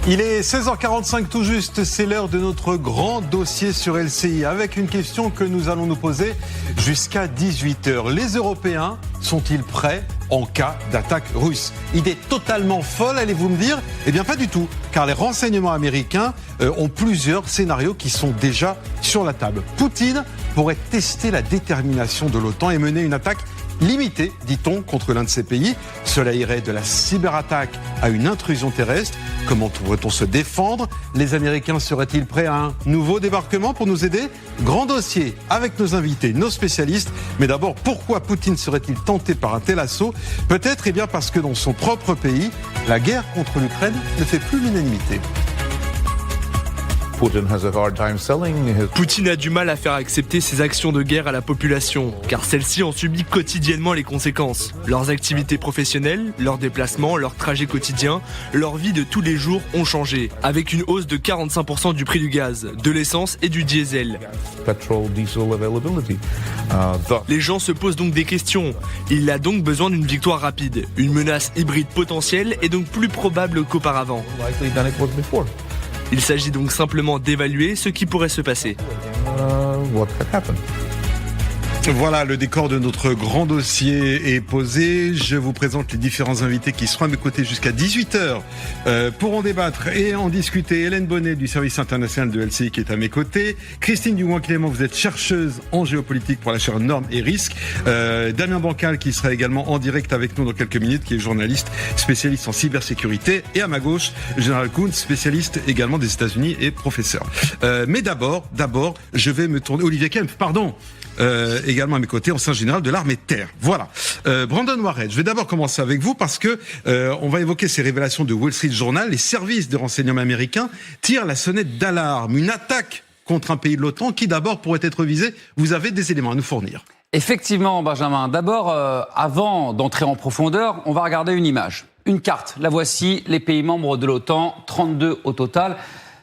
Il est 16h45 tout juste, c'est l'heure de notre grand dossier sur LCI avec une question que nous allons nous poser jusqu'à 18h. Les Européens sont-ils prêts en cas d'attaque russe? Idée totalement folle, allez-vous me dire? Eh bien pas du tout, car les renseignements américains ont plusieurs scénarios qui sont déjà sur la table. Poutine pourrait tester la détermination de l'OTAN et mener une attaque limitée, dit-on, contre l'un de ces pays. Cela irait de la cyberattaque à une intrusion terrestre. Comment pourrait-on se défendre? Les Américains seraient-ils prêts à un nouveau débarquement pour nous aider? Grand dossier avec nos invités, nos spécialistes. Mais d'abord, pourquoi Poutine serait-il tenté par un tel assaut? Peut-être bien parce que dans son propre pays, la guerre contre l'Ukraine ne fait plus l'unanimité. Poutine a du mal à faire accepter ses actions de guerre à la population, car celle-ci en subit quotidiennement les conséquences. Leurs activités professionnelles, leurs déplacements, leurs trajets quotidiens, leur vie de tous les jours ont changé, avec une hausse de 45% du prix du gaz, de l'essence et du diesel. Les gens se posent donc des questions. Il a donc besoin d'une victoire rapide. Une menace hybride potentielle est donc plus probable qu'auparavant. Il s'agit donc simplement d'évaluer ce qui pourrait se passer. Voilà, le décor de notre grand dossier est posé. Je vous présente les différents invités qui seront à mes côtés jusqu'à 18h pour en débattre et en discuter. Hélène Bonnet du service international de LCI qui est à mes côtés. Christine Dugouin-Clément, vous êtes chercheuse en géopolitique pour la chaire Normes et Risques. Damien Bancal qui sera également en direct avec nous dans quelques minutes, qui est journaliste spécialiste en cybersécurité. Et à ma gauche, Général Kuntz, spécialiste également des États-Unis et professeur. Mais d'abord, je vais me tourner... Olivier Kempf, pardon. Également à mes côtés, ancien général de l'armée de terre. Voilà. Brandon Warhead, je vais d'abord commencer avec vous parce que on va évoquer ces révélations de Wall Street Journal. Les services de renseignement américains tirent la sonnette d'alarme. Une attaque contre un pays de l'OTAN qui d'abord pourrait être visé. Vous avez des éléments à nous fournir. Effectivement, Benjamin. D'abord, avant d'entrer en profondeur, on va regarder une image. Une carte. La voici, les pays membres de l'OTAN, 32 au total.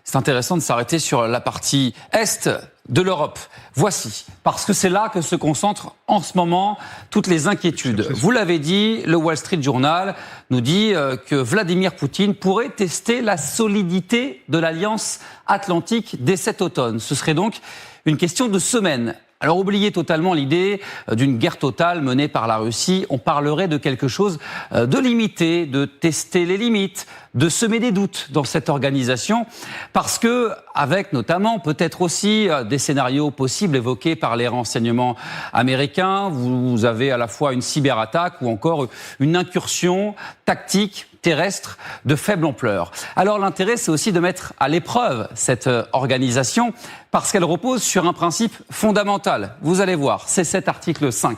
C'est intéressant de s'arrêter sur la partie est de l'Europe. Voici, parce que c'est là que se concentrent en ce moment toutes les inquiétudes. Vous l'avez dit, le Wall Street Journal nous dit que Vladimir Poutine pourrait tester la solidité de l'Alliance Atlantique dès cet automne. Ce serait donc une question de semaines. Alors oubliez totalement l'idée d'une guerre totale menée par la Russie. On parlerait de quelque chose de limité, de tester les limites, de semer des doutes dans cette organisation, parce que, avec notamment peut-être aussi des scénarios possibles évoqués par les renseignements américains, vous avez à la fois une cyberattaque ou encore une incursion tactique terrestre de faible ampleur. Alors l'intérêt, c'est aussi de mettre à l'épreuve cette organisation parce qu'elle repose sur un principe fondamental. Vous allez voir, c'est cet article 5.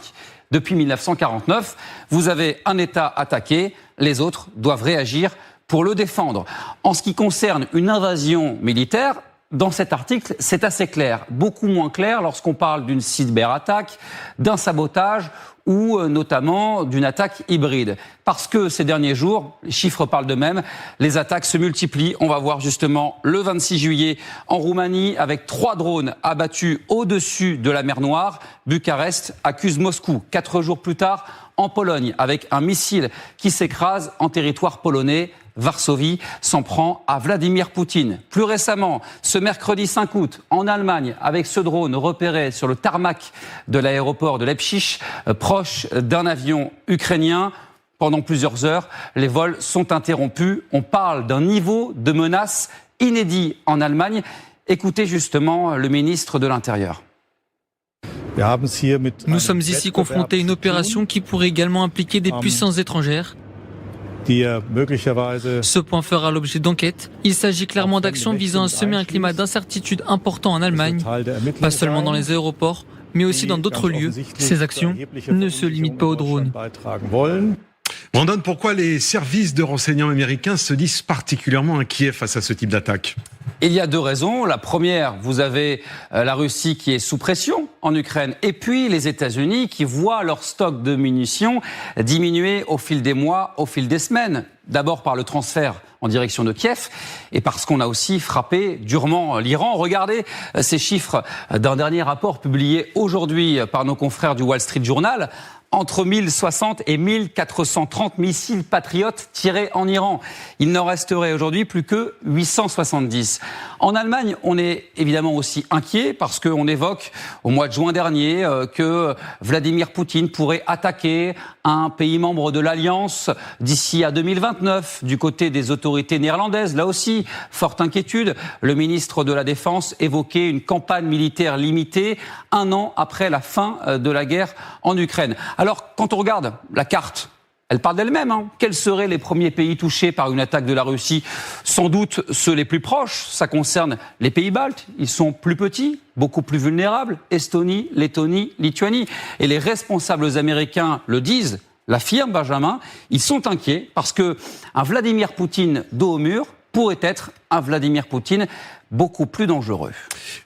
Depuis 1949, vous avez un État attaqué, les autres doivent réagir pour le défendre. En ce qui concerne une invasion militaire, dans cet article, c'est assez clair. Beaucoup moins clair lorsqu'on parle d'une cyberattaque, d'un sabotage ou notamment d'une attaque hybride. Parce que ces derniers jours, les chiffres parlent d'eux-mêmes, les attaques se multiplient. On va voir justement le 26 juillet en Roumanie avec 3 drones abattus au-dessus de la mer Noire. Bucarest accuse Moscou. 4 jours plus tard, en Pologne, avec un missile qui s'écrase en territoire polonais. Varsovie s'en prend à Vladimir Poutine. Plus récemment, ce mercredi 5 août, en Allemagne, avec ce drone repéré sur le tarmac de l'aéroport de Leipzig, proche d'un avion ukrainien. Pendant plusieurs heures, les vols sont interrompus. On parle d'un niveau de menace inédit en Allemagne. Écoutez justement le ministre de l'Intérieur. Nous sommes ici confrontés à une opération qui pourrait également impliquer des puissances étrangères. Ce point fera l'objet d'enquêtes. Il s'agit clairement d'actions visant à semer un climat d'incertitude important en Allemagne, pas seulement dans les aéroports, mais aussi dans d'autres lieux. Ces actions ne se limitent pas aux drones. Brandon, pourquoi les services de renseignement américains se disent particulièrement inquiets face à ce type d'attaque? Il y a 2 raisons. La première, vous avez la Russie qui est sous pression en Ukraine. Et puis les États-Unis qui voient leur stock de munitions diminuer au fil des mois, au fil des semaines. D'abord par le transfert en direction de Kiev et parce qu'on a aussi frappé durement l'Iran. Regardez ces chiffres d'un dernier rapport publié aujourd'hui par nos confrères du Wall Street Journal. Entre 1060 et 1430 missiles patriotes tirés en Iran. Il n'en resterait aujourd'hui plus que 870. En Allemagne, on est évidemment aussi inquiet parce qu'on évoque au mois de juin dernier que Vladimir Poutine pourrait attaquer un pays membre de l'Alliance d'ici à 2029 du côté des autorités néerlandaises. Là aussi, forte inquiétude. Le ministre de la Défense évoquait une campagne militaire limitée 1 an après la fin de la guerre en Ukraine. Alors, quand on regarde la carte, elle parle d'elle-même. Quels seraient les premiers pays touchés par une attaque de la Russie ? Sans doute ceux les plus proches. Ça concerne les pays baltes. Ils sont plus petits, beaucoup plus vulnérables. Estonie, Lettonie, Lituanie. Et les responsables américains le disent, l'affirment Benjamin. Ils sont inquiets parce que un Vladimir Poutine dos au mur pourrait être un Vladimir Poutine beaucoup plus dangereux.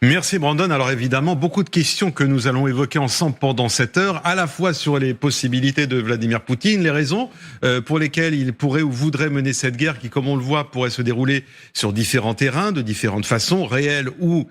Merci Brandon. Alors évidemment, beaucoup de questions que nous allons évoquer ensemble pendant cette heure, à la fois sur les possibilités de Vladimir Poutine, les raisons pour lesquelles il pourrait ou voudrait mener cette guerre qui, comme on le voit, pourrait se dérouler sur différents terrains, de différentes façons, réelles ou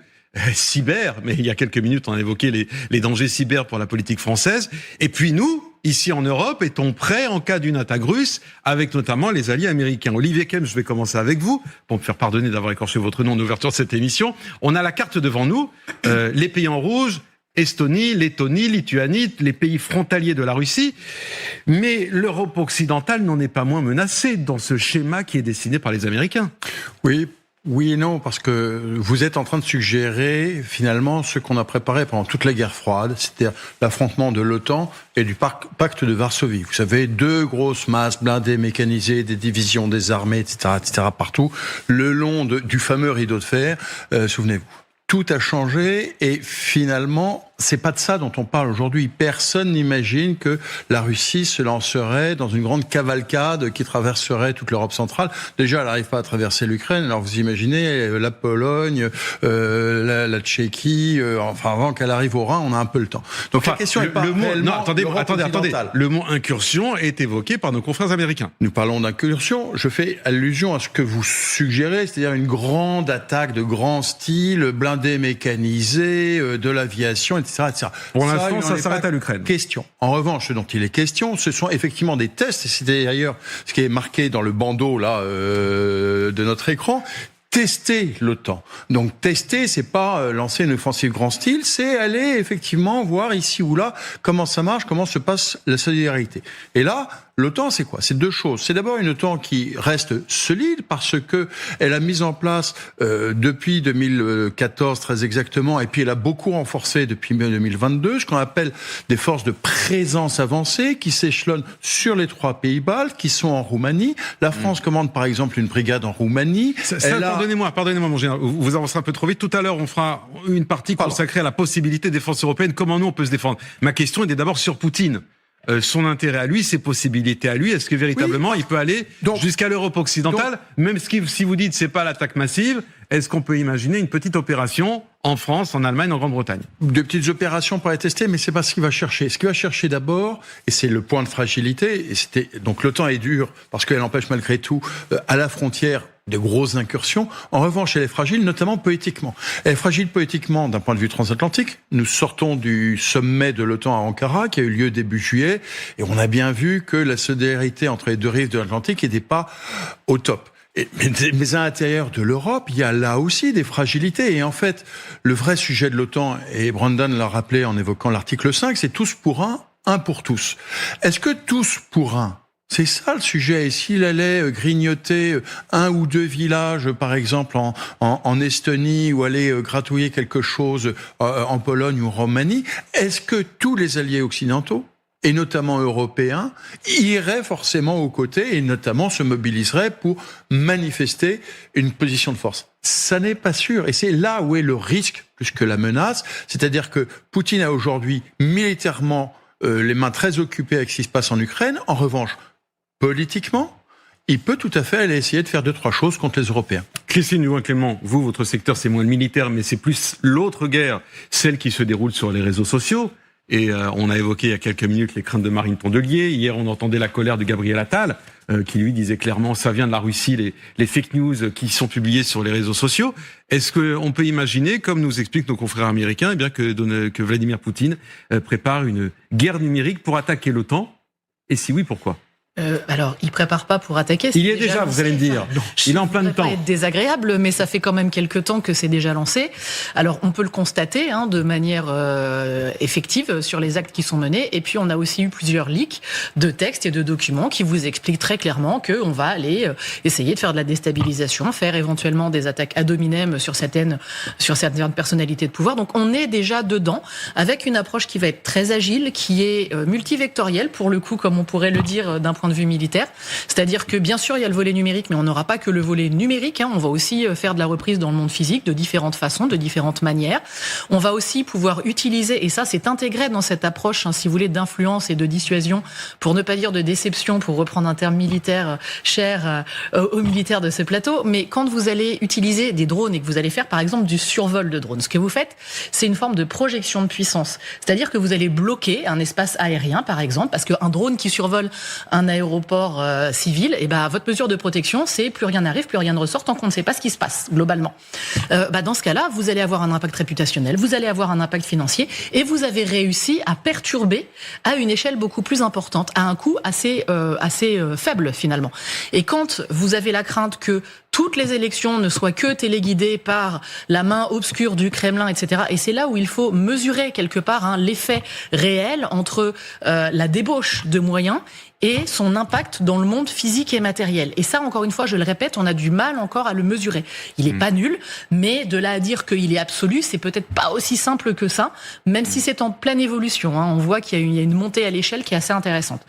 cyber, mais il y a quelques minutes on a évoqué les dangers cyber pour la politique française. Et puis nous, ici en Europe, est-on prêt en cas d'une attaque russe, avec notamment les alliés américains? Olivier Kems, je vais commencer avec vous, pour me faire pardonner d'avoir écorché votre nom en ouverture de cette émission. On a la carte devant nous, les pays en rouge, Estonie, Lettonie, Lituanie, les pays frontaliers de la Russie. Mais l'Europe occidentale n'en est pas moins menacée dans ce schéma qui est dessiné par les Américains. Oui et non, parce que vous êtes en train de suggérer finalement ce qu'on a préparé pendant toute la guerre froide, c'est-à-dire l'affrontement de l'OTAN et du pacte de Varsovie. Vous savez, 2 grosses masses blindées, mécanisées, des divisions des armées, etc., partout, le long du fameux rideau de fer, souvenez-vous. Tout a changé et finalement, c'est pas de ça dont on parle aujourd'hui. Personne n'imagine que la Russie se lancerait dans une grande cavalcade qui traverserait toute l'Europe centrale. Déjà, elle n'arrive pas à traverser l'Ukraine. Alors vous imaginez la Pologne, la Tchéquie. Enfin, avant qu'elle arrive au Rhin, on a un peu le temps. Donc la question est pas réellement attendez. Le mot incursion est évoqué par nos confrères américains. Nous parlons d'incursion. Je fais allusion à ce que vous suggérez, c'est-à-dire une grande attaque de grand style, blindés mécanisés, de l'aviation, etc. Pour l'instant, ça s'arrête à l'Ukraine. Question. En revanche, ce dont il est question, ce sont effectivement des tests, et c'était d'ailleurs ce qui est marqué dans le bandeau là de notre écran. Tester l'OTAN. Donc tester, c'est pas lancer une offensive grand style, c'est aller effectivement voir ici ou là comment ça marche, comment se passe la solidarité. Et là, l'OTAN, c'est quoi ? C'est 2 choses. C'est d'abord une OTAN qui reste solide parce que elle a mis en place depuis 2014 très exactement, et puis elle a beaucoup renforcé depuis 2022 ce qu'on appelle des forces de présence avancée qui s'échelonnent sur les 3 pays baltes, qui sont en Roumanie. La France commande par exemple une brigade en Roumanie. Pardonnez-moi mon général, vous avancez un peu trop vite. Tout à l'heure, on fera une partie consacrée à la possibilité de défense européenne. Comment nous on peut se défendre ? Ma question était d'abord sur Poutine. Son intérêt à lui, ses possibilités à lui, est-ce que véritablement il peut aller jusqu'à l'Europe occidentale, même si vous dites c'est pas l'attaque massive, est-ce qu'on peut imaginer une petite opération en France, en Allemagne, en Grande-Bretagne ? De petites opérations pour les tester, mais c'est pas ce qu'il va chercher. Ce qu'il va chercher d'abord, et c'est le point de fragilité, donc l'OTAN est dur parce qu'elle empêche malgré tout à la frontière de grosses incursions. En revanche, elle est fragile, notamment politiquement. Elle est fragile politiquement d'un point de vue transatlantique. Nous sortons du sommet de l'OTAN à Ankara, qui a eu lieu début juillet, et on a bien vu que la solidarité entre les 2 rives de l'Atlantique n'était pas au top. Mais à l'intérieur de l'Europe, il y a là aussi des fragilités. Et en fait, le vrai sujet de l'OTAN, et Brandon l'a rappelé en évoquant l'article 5, c'est tous pour un pour tous. Est-ce que tous pour un ? C'est ça le sujet. Et s'il allait grignoter 1 ou 2 villages, par exemple en Estonie, ou aller gratouiller quelque chose en Pologne ou en Roumanie, est-ce que tous les alliés occidentaux, et notamment européens, iraient forcément aux côtés et notamment se mobiliseraient pour manifester une position de force? Ça n'est pas sûr. Et c'est là où est le risque plus que la menace. C'est-à-dire que Poutine a aujourd'hui militairement les mains très occupées avec ce qui se passe en Ukraine. En revanche, politiquement, il peut tout à fait aller essayer de faire 2-3 choses contre les Européens. Christine Duvin-Clément, vous, votre secteur, c'est moins le militaire, mais c'est plus l'autre guerre, celle qui se déroule sur les réseaux sociaux. Et on a évoqué il y a quelques minutes les craintes de Marine Tondelier. Hier, on entendait la colère de Gabriel Attal, qui lui disait clairement, ça vient de la Russie, les fake news qui sont publiées sur les réseaux sociaux. Est-ce qu'on peut imaginer, comme nous expliquent nos confrères américains, eh bien que Vladimir Poutine prépare une guerre numérique pour attaquer l'OTAN? Et si oui, pourquoi? Alors, il prépare pas pour attaquer. Il y est déjà, vous allez me dire. Il est en plein dedans. Ça va être désagréable, mais ça fait quand même quelques temps que c'est déjà lancé. Alors, on peut le constater de manière effective sur les actes qui sont menés. Et puis, on a aussi eu plusieurs leaks de textes et de documents qui vous expliquent très clairement qu'on va aller essayer de faire de la déstabilisation, faire éventuellement des attaques ad hominem sur certaines personnalités de pouvoir. Donc, on est déjà dedans avec une approche qui va être très agile, qui est multivectorielle pour le coup, comme on pourrait le dire d'un point de vue militaire. C'est-à-dire que bien sûr il y a le volet numérique, mais on n'aura pas que le volet numérique. On va aussi faire de la reprise dans le monde physique de différentes façons, de différentes manières. On va aussi pouvoir utiliser, et ça c'est intégré dans cette approche, si vous voulez, d'influence et de dissuasion, pour ne pas dire de déception, pour reprendre un terme militaire cher aux militaires de ce plateau. Mais quand vous allez utiliser des drones et que vous allez faire par exemple du survol de drones, ce que vous faites, c'est une forme de projection de puissance. C'est-à-dire que vous allez bloquer un espace aérien par exemple, parce qu'un drone qui survole un aéroport civil, et votre mesure de protection, c'est plus rien n'arrive, plus rien ne ressort tant qu'on ne sait pas ce qui se passe globalement. Dans ce cas-là, vous allez avoir un impact réputationnel, vous allez avoir un impact financier, et vous avez réussi à perturber à une échelle beaucoup plus importante, à un coût assez faible finalement. Et quand vous avez la crainte que toutes les élections ne soient que téléguidées par la main obscure du Kremlin, etc. Et c'est là où il faut mesurer quelque part l'effet réel entre la débauche de moyens et son impact dans le monde physique et matériel. Et ça, encore une fois, je le répète, on a du mal encore à le mesurer. Il est pas nul, mais de là à dire qu'il est absolu, c'est peut-être pas aussi simple que ça, même si c'est en pleine évolution. On voit qu'il y a une montée à l'échelle qui est assez intéressante.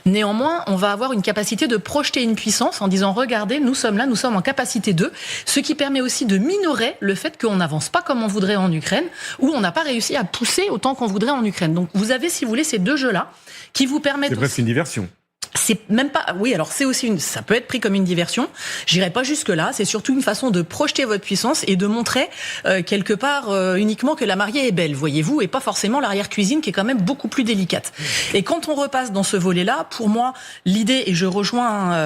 Néanmoins, on va avoir une capacité de projeter une puissance en disant, regardez, nous sommes là, nous sommes en capacité de, ce qui permet aussi de minorer le fait qu'on n'avance pas comme on voudrait en Ukraine, ou on n'a pas réussi à pousser autant qu'on voudrait en Ukraine. Donc vous avez, si vous voulez, ces deux jeux-là qui vous permettent... C'est presque une diversion. C'est même pas, oui, alors c'est aussi ça peut être pris comme une diversion. J'irai pas jusque là. C'est surtout une façon de projeter votre puissance et de montrer quelque part uniquement que la mariée est belle, voyez-vous, et pas forcément l'arrière-cuisine qui est quand même beaucoup plus délicate. Et quand on repasse dans ce volet-là, pour moi, l'idée, et je rejoins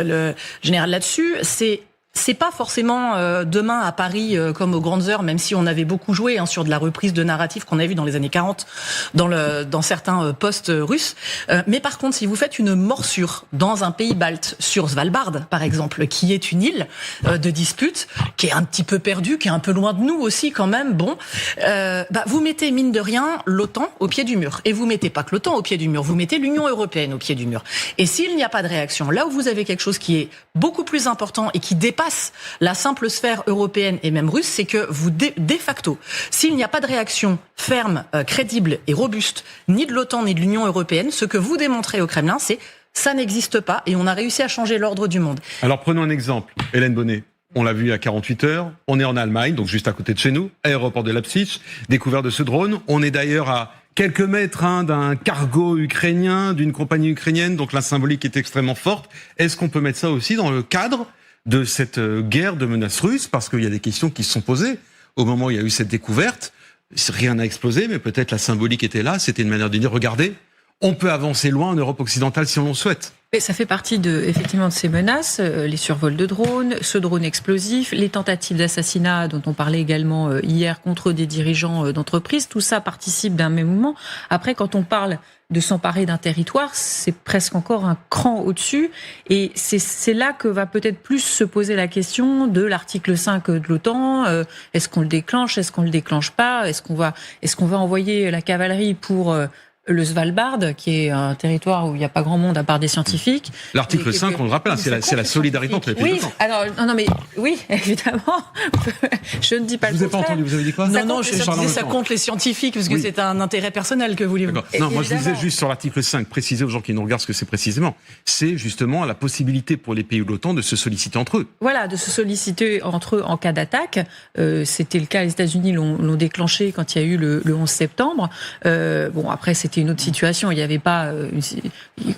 le général là-dessus, c'est pas forcément demain à Paris comme aux grandes heures, même si on avait beaucoup joué sur de la reprise de narratif qu'on a vu dans les années 40 dans certains postes russes. Mais par contre, si vous faites une morsure dans un pays balte, sur Svalbard par exemple, qui est une île de dispute, qui est un petit peu perdue, qui est un peu loin de nous aussi quand même, vous mettez mine de rien l'OTAN au pied du mur. Et vous mettez pas que l'OTAN au pied du mur, vous mettez l'Union européenne au pied du mur. Et s'il n'y a pas de réaction, là où vous avez quelque chose qui est beaucoup plus important et qui dépasse la simple sphère européenne et même russe, c'est que vous, de facto, s'il n'y a pas de réaction ferme, crédible et robuste, ni de l'OTAN ni de l'Union européenne, ce que vous démontrez au Kremlin, c'est ça n'existe pas et on a réussi à changer l'ordre du monde. Alors prenons un exemple, Hélène Bonnet. On l'a vu il y a 48 heures, on est en Allemagne, donc juste à côté de chez nous, aéroport de Leipzig, découvert de ce drone. On est d'ailleurs à quelques mètres d'un cargo ukrainien, d'une compagnie ukrainienne, donc la symbolique est extrêmement forte. Est-ce qu'on peut mettre ça aussi dans le cadre de cette guerre de menaces russes, parce qu'il y a des questions qui se sont posées au moment où il y a eu cette découverte. Rien n'a explosé, mais peut-être la symbolique était là. C'était une manière de dire, regardez, on peut avancer loin en Europe occidentale si on le souhaite. Et ça fait partie effectivement de ces menaces, les survols de drones, ce drone explosif, les tentatives d'assassinat dont on parlait également hier contre des dirigeants d'entreprises. Tout ça participe d'un même mouvement. Après, quand on parle de s'emparer d'un territoire, c'est presque encore un cran au-dessus. Et c'est là que va peut-être plus se poser la question de l'article 5 de l'OTAN. Est-ce qu'on le déclenche? Est-ce qu'on le déclenche pas? Est-ce qu'on va envoyer la cavalerie pour le Svalbard, qui est un territoire où il n'y a pas grand monde à part des scientifiques. L'article 5, on le rappelle, c'est la solidarité entre les pays. Oui, alors, non, mais oui, évidemment. Je ne dis pas le contraire. Je vous ai pas entendu, vous avez dit quoi? Non, je disais ça compte les scientifiques, parce que c'est un intérêt personnel que voulez-vous. Non, moi je disais juste sur l'article 5, préciser aux gens qui nous regardent ce que c'est précisément. C'est justement la possibilité pour les pays de l'OTAN de se solliciter entre eux. Voilà, de se solliciter entre eux en cas d'attaque. C'était le cas, les États-Unis l'ont déclenché quand il y a eu le 11 septembre. Bon, après, c'était c'était une autre situation. Il y avait pas,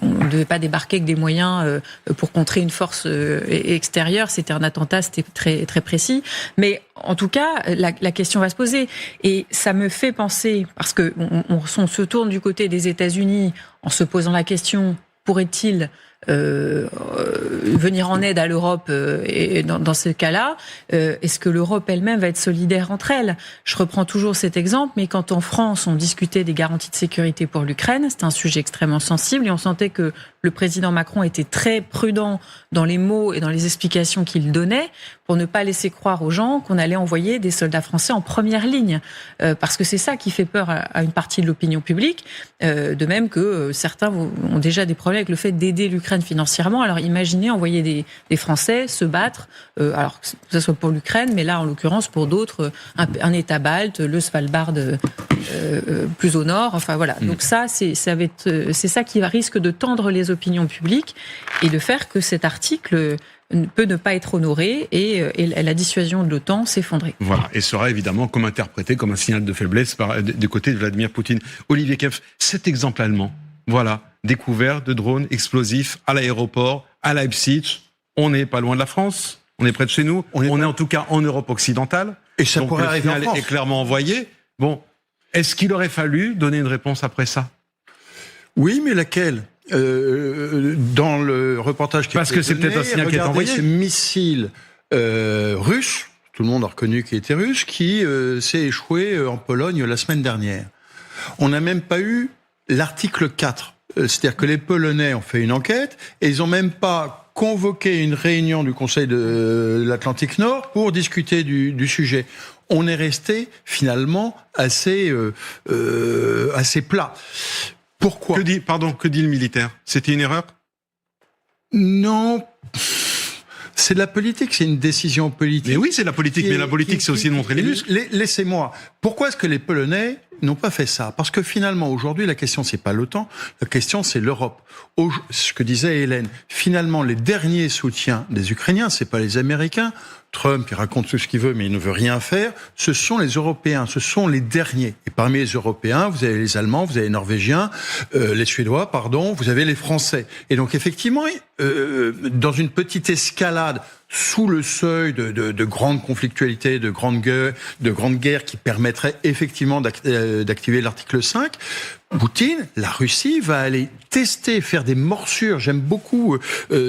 on ne devait pas débarquer avec des moyens pour contrer une force extérieure. C'était un attentat, c'était très très précis. Mais en tout cas, la question va se poser. Et ça me fait penser, parce que on se tourne du côté des États-Unis en se posant la question, pourrait-il venir en aide à l'Europe et dans ce cas-là, est-ce que l'Europe elle-même va être solidaire entre elles? Je reprends toujours cet exemple, mais quand en France on discutait des garanties de sécurité pour l'Ukraine, c'était un sujet extrêmement sensible et on sentait que le président Macron était très prudent dans les mots et dans les explications qu'il donnait pour ne pas laisser croire aux gens qu'on allait envoyer des soldats français en première ligne, parce que c'est ça qui fait peur à une partie de l'opinion publique, de même que certains ont déjà des problèmes avec le fait d'aider l'Ukraine financièrement. Alors imaginez envoyer des Français se battre, alors que ce soit pour l'Ukraine, mais là en l'occurrence pour d'autres, un État balte, le Svalbard plus au nord, enfin voilà. Donc ça c'est ça qui risque de tendre les opinions publiques et de faire que cet article peut ne pas être honoré et la dissuasion de l'OTAN s'effondrer. Voilà, et sera évidemment comme interprété comme un signal de faiblesse du côté de Vladimir Poutine. Olivier Kempf, cet exemple allemand, voilà, découvert de drones explosifs à l'aéroport, à Leipzig, on n'est pas loin de la France, on est près de chez nous, on est en tout cas en Europe occidentale. Et ça donc pourrait le arriver en signal France. est clairement envoyé. Bon, est-ce qu'il aurait fallu donner une réponse après ça? Oui, mais laquelle? Dans le reportage qui parce que c'est peut-être un signal qui est envoyé. Ce missile russe, tout le monde a reconnu qu'il était russe, qui s'est échoué en Pologne la semaine dernière. On n'a même pas eu l'article 4. C'est-à-dire que les Polonais ont fait une enquête et ils n'ont même pas convoqué une réunion du Conseil de l'Atlantique Nord pour discuter du sujet. On est resté finalement assez plat. Pourquoi? Que dit le militaire? C'était une erreur? Non. C'est de la politique, c'est une décision politique. Mais oui, c'est de la politique, mais la politique, c'est aussi de montrer les muscles. Laissez-moi. Pourquoi est-ce que les Polonais n'ont pas fait ça? Parce que finalement, aujourd'hui, la question, c'est pas l'OTAN, la question, c'est l'Europe. Ce que disait Hélène, finalement, les derniers soutiens des Ukrainiens, c'est pas les Américains. Trump, il raconte tout ce qu'il veut, mais il ne veut rien faire. Ce sont les Européens, ce sont les derniers. Et parmi les Européens, vous avez les Allemands, vous avez les Norvégiens, les Suédois, pardon, vous avez les Français. Et donc, effectivement, dans une petite escalade sous le seuil de grandes conflictualités, de grandes guerres qui permettraient effectivement d'activer l'article 5, Poutine, la Russie, va aller tester, faire des morsures. J'aime beaucoup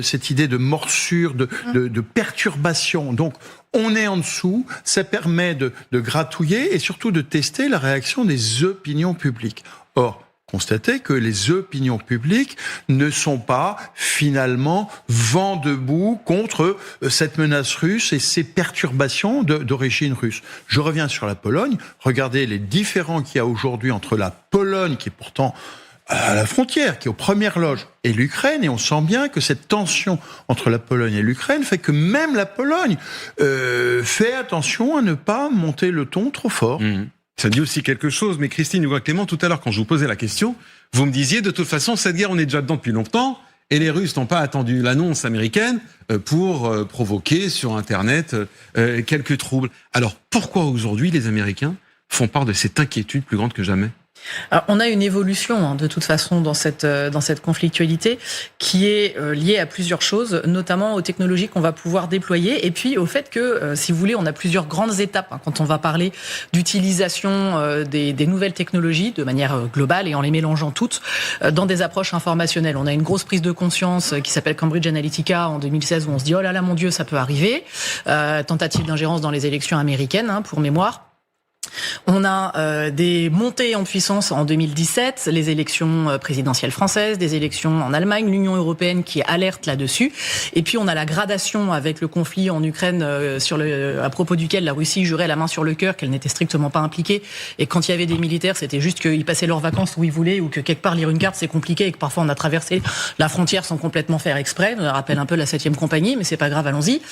cette idée de morsure, de perturbation. Donc, on est en dessous, ça permet de gratouiller et surtout de tester la réaction des opinions publiques. Or, constatez que les opinions publiques ne sont pas finalement vent debout contre cette menace russe et ces perturbations d'origine russe. Je reviens sur la Pologne. Regardez les différends qu'il y a aujourd'hui entre la Pologne, qui est pourtant à la frontière, qui est aux premières loges, et l'Ukraine, et on sent bien que cette tension entre la Pologne et l'Ukraine fait que même la Pologne fait attention à ne pas monter le ton trop fort. Ça dit aussi quelque chose, mais Christine Hougois-Clément, tout à l'heure, quand je vous posais la question, vous me disiez, de toute façon, cette guerre, on est déjà dedans depuis longtemps, et les Russes n'ont pas attendu l'annonce américaine pour provoquer sur Internet quelques troubles. Alors, pourquoi aujourd'hui les Américains font part de cette inquiétude plus grande que jamais ? Alors, on a une évolution de toute façon dans cette conflictualité qui est liée à plusieurs choses, notamment aux technologies qu'on va pouvoir déployer et puis au fait que, si vous voulez, on a plusieurs grandes étapes quand on va parler d'utilisation des nouvelles technologies de manière globale et en les mélangeant toutes dans des approches informationnelles. On a une grosse prise de conscience qui s'appelle Cambridge Analytica en 2016 où on se dit oh là là mon Dieu ça peut arriver, tentative d'ingérence dans les élections américaines pour mémoire. On a des montées en puissance en 2017, les élections présidentielles françaises, des élections en Allemagne, l'Union européenne qui alerte là-dessus. Et puis on a la gradation avec le conflit en Ukraine à propos duquel la Russie jurait la main sur le cœur qu'elle n'était strictement pas impliquée. Et quand il y avait des militaires, c'était juste qu'ils passaient leurs vacances où ils voulaient ou que quelque part lire une carte c'est compliqué et que parfois on a traversé la frontière sans complètement faire exprès. Ça rappelle un peu la 7e compagnie, mais c'est pas grave, allons-y.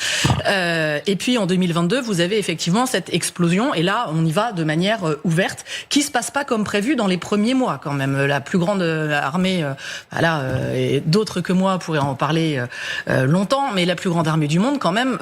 Et puis en 2022, vous avez effectivement cette explosion et là on y va de manière ouverte, qui se passe pas comme prévu dans les premiers mois quand même. La plus grande armée, et d'autres que moi pourraient en parler longtemps, mais la plus grande armée du monde quand même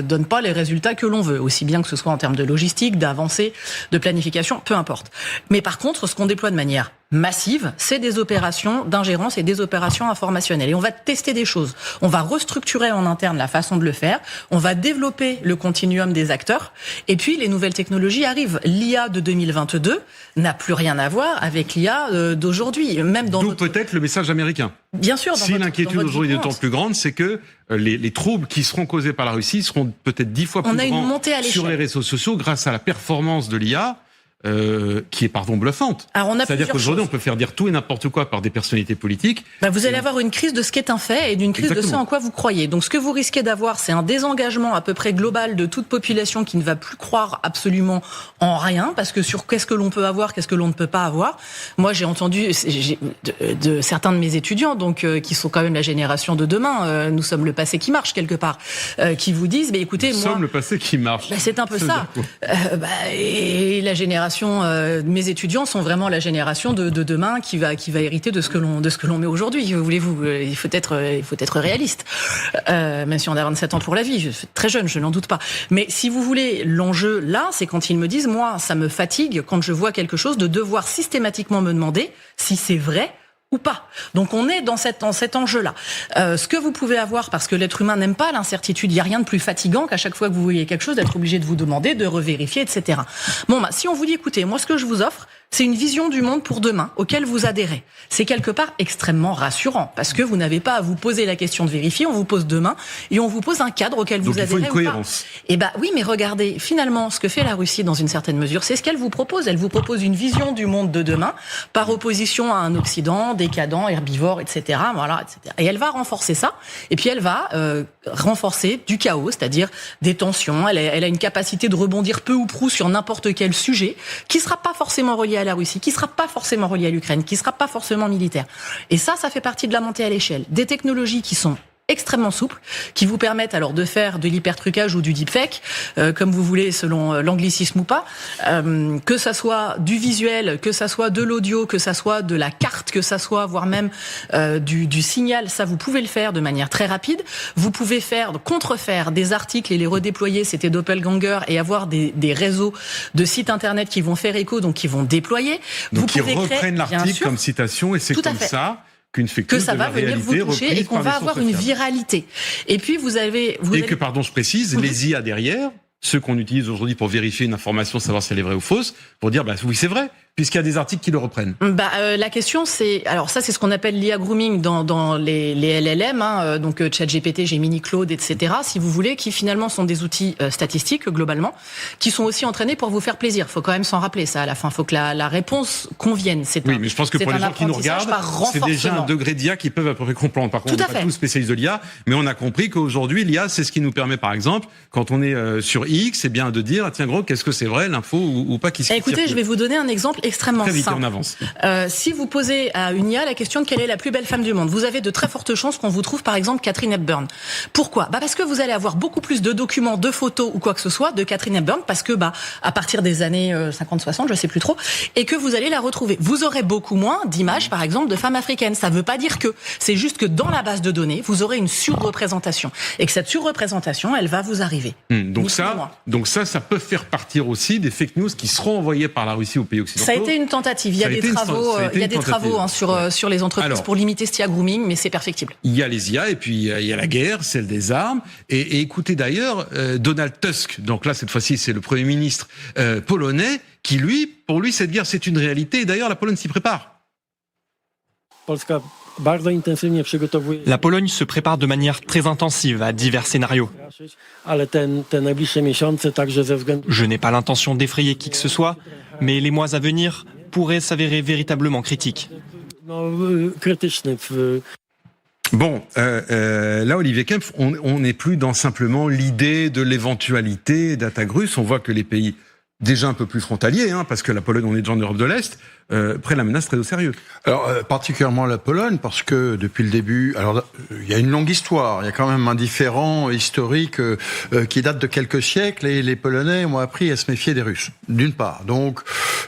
donne pas les résultats que l'on veut, aussi bien que ce soit en termes de logistique, d'avancée, de planification, peu importe. Mais par contre, ce qu'on déploie de manière massives, c'est des opérations d'ingérence et des opérations informationnelles. Et on va tester des choses. On va restructurer en interne la façon de le faire. On va développer le continuum des acteurs. Et puis, les nouvelles technologies arrivent. L'IA de 2022 n'a plus rien à voir avec l'IA d'aujourd'hui. Même dans D'où peut-être le message américain. Bien sûr. Si l'inquiétude aujourd'hui est d'autant plus grande, c'est que les troubles qui seront causés par la Russie seront peut-être 10 fois plus grands sur les réseaux sociaux grâce à la performance de l'IA. Qui est bluffante. C'est-à-dire qu'aujourd'hui, on peut faire dire tout et n'importe quoi par des personnalités politiques. Vous allez avoir une crise de ce qu'est un fait et d'une crise de ce en quoi vous croyez. Donc ce que vous risquez d'avoir, c'est un désengagement à peu près global de toute population qui ne va plus croire absolument en rien, parce que sur qu'est-ce que l'on peut avoir, qu'est-ce que l'on ne peut pas avoir. Moi, j'ai entendu de certains de mes étudiants, donc qui sont quand même la génération de demain, nous sommes le passé qui marche quelque part, qui vous disent, écoutez, nous sommes le passé qui marche. C'est un peu ça. Et la génération mes étudiants sont vraiment la génération de demain qui va hériter de ce que l'on met aujourd'hui. Voulez-vous, il faut être réaliste. Même si on a 27 ans pour la vie, je suis très jeune, je n'en doute pas. Mais si vous voulez, l'enjeu là, c'est quand ils me disent, moi, ça me fatigue quand je vois quelque chose de devoir systématiquement me demander si c'est vrai ou pas. Donc on est dans cet enjeu-là. Ce que vous pouvez avoir, parce que l'être humain n'aime pas l'incertitude, il n'y a rien de plus fatigant qu'à chaque fois que vous voyez quelque chose, d'être obligé de vous demander, de revérifier, etc. Si on vous dit, écoutez, moi ce que je vous offre, c'est une vision du monde pour demain, auquel vous adhérez. C'est quelque part extrêmement rassurant, parce que vous n'avez pas à vous poser la question de vérifier, on vous pose demain, et on vous pose un cadre auquel vous adhérez. Donc il faut une cohérence. Oui, mais regardez, finalement, ce que fait la Russie dans une certaine mesure, c'est ce qu'elle vous propose. Elle vous propose une vision du monde de demain, par opposition à un Occident décadent, herbivore, etc. Voilà, etc. Et elle va renforcer ça, et puis elle va renforcer du chaos, c'est-à-dire des tensions. Elle a une capacité de rebondir peu ou prou sur n'importe quel sujet, qui sera pas forcément relié à la Russie, qui sera pas forcément relié à l'Ukraine, qui sera pas forcément militaire. Et ça fait partie de la montée à l'échelle. Des technologies qui sont extrêmement souples, qui vous permettent alors de faire de l'hypertrucage ou du deepfake, comme vous voulez, selon l'anglicisme ou pas, que ça soit du visuel, que ça soit de l'audio, que ça soit de la carte, que ça soit voire même du signal, ça vous pouvez le faire de manière très rapide. Vous pouvez contrefaire des articles et les redéployer, c'était doppelganger, et avoir des réseaux de sites internet qui vont faire écho, donc qui vont déployer. Donc ils reprennent l'article comme citation, et c'est comme ça que ça va venir vous toucher et qu'on va avoir une viralité. Et puis je précise, les IA derrière, ceux qu'on utilise aujourd'hui pour vérifier une information, savoir si elle est vraie ou fausse, pour dire oui c'est vrai, puisqu'il y a des articles qui le reprennent. La question c'est, alors ça c'est ce qu'on appelle l'IA grooming dans les LLM, donc ChatGPT, Gemini, Claude, etc. Si vous voulez, qui finalement sont des outils statistiques globalement, qui sont aussi entraînés pour vous faire plaisir. Faut quand même s'en rappeler ça à la fin. Faut que la réponse convienne. Mais je pense que pour les gens qui nous regardent, c'est déjà un degré d'IA qu'ils peuvent à peu près comprendre. Par contre, on n'est pas tous spécialistes de l'IA, mais on a compris qu'aujourd'hui l'IA c'est ce qui nous permet, par exemple, quand on est sur X, c'est bien de dire tiens gros, qu'est-ce que c'est vrai, l'info ou pas qui se Écoutez, je vais vous donner un exemple extrêmement très vite, simple. on avance. Si vous posez à une IA la question de quelle est la plus belle femme du monde, vous avez de très fortes chances qu'on vous trouve par exemple Katharine Hepburn. Pourquoi ? Parce que vous allez avoir beaucoup plus de documents, de photos ou quoi que ce soit de Katharine Hepburn, parce que à partir des années 50-60, je sais plus trop, et que vous allez la retrouver. Vous aurez beaucoup moins d'images par exemple de femmes africaines. Ça veut pas dire que, c'est juste que dans la base de données, vous aurez une surreprésentation, et que cette surreprésentation, elle va vous arriver. Donc ça peut faire partir aussi des fake news qui seront envoyées par la Russie aux pays occidentaux. Ça a été une tentative. Il y a des travaux sur les entreprises pour limiter ce IA grooming, mais c'est perfectible. Il y a les IA et puis il y a la guerre, celle des armes. Et écoutez d'ailleurs, Donald Tusk, donc là cette fois-ci c'est le Premier ministre polonais, qui pour lui cette guerre c'est une réalité. Et d'ailleurs la Pologne s'y prépare. La Pologne se prépare de manière très intensive à divers scénarios. Je n'ai pas l'intention d'effrayer qui que ce soit, mais les mois à venir pourraient s'avérer véritablement critiques. Bon, là, Olivier Kempf, on n'est plus dans simplement l'idée de l'éventualité d'attaque russe. On voit que les pays déjà un peu plus frontaliers, parce que la Pologne, on est déjà en Europe de l'Est, prennent la menace très au sérieux. Alors, particulièrement la Pologne, parce que depuis le début, alors il y a une longue histoire, il y a quand même un différend historique qui date de quelques siècles, et les Polonais ont appris à se méfier des Russes, d'une part. Donc,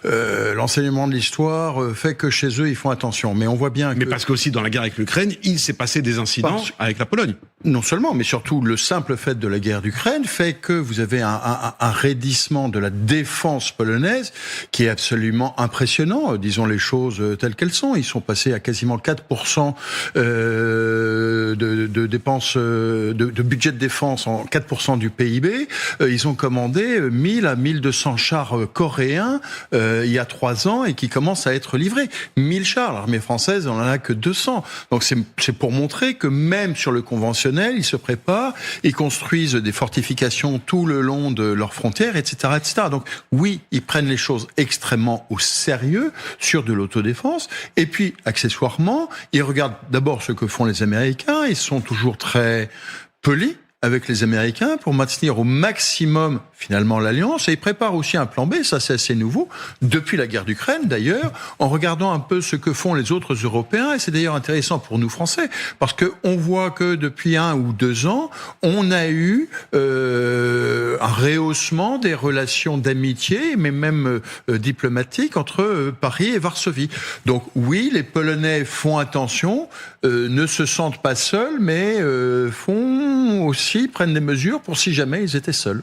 l'enseignement de l'histoire fait que chez eux, ils font attention. Mais on voit bien que... Mais parce qu'aussi, dans la guerre avec l'Ukraine, il s'est passé des incidents avec la Pologne. Non seulement, mais surtout, le simple fait de la guerre d'Ukraine fait que vous avez un raidissement de la défense polonaise qui est absolument impressionnant. Disons les choses telles qu'elles sont. Ils sont passés à quasiment 4% de dépenses, de budget de défense en 4% du PIB. Ils ont commandé 1000 à 1200 chars coréens il y a 3 ans et qui commencent à être livrés. 1000 chars. L'armée française, on en a que 200. Donc c'est pour montrer que même sur le conventionnel, ils se préparent, ils construisent des fortifications tout le long de leurs frontières, etc., etc. Donc oui, ils prennent les choses extrêmement au sérieux sur de l'autodéfense. Et puis, accessoirement, ils regardent d'abord ce que font les Américains. Ils sont toujours très polis avec les Américains pour maintenir au maximum finalement l'alliance, et ils préparent aussi un plan B, ça c'est assez nouveau, depuis la guerre d'Ukraine d'ailleurs, en regardant un peu ce que font les autres Européens, et c'est d'ailleurs intéressant pour nous Français, parce que on voit que depuis 1 ou 2 ans, on a eu un rehaussement des relations d'amitié, mais même diplomatiques entre Paris et Varsovie. Donc oui, les Polonais font attention, ne se sentent pas seuls, mais font aussi, prennent des mesures pour si jamais ils étaient seuls.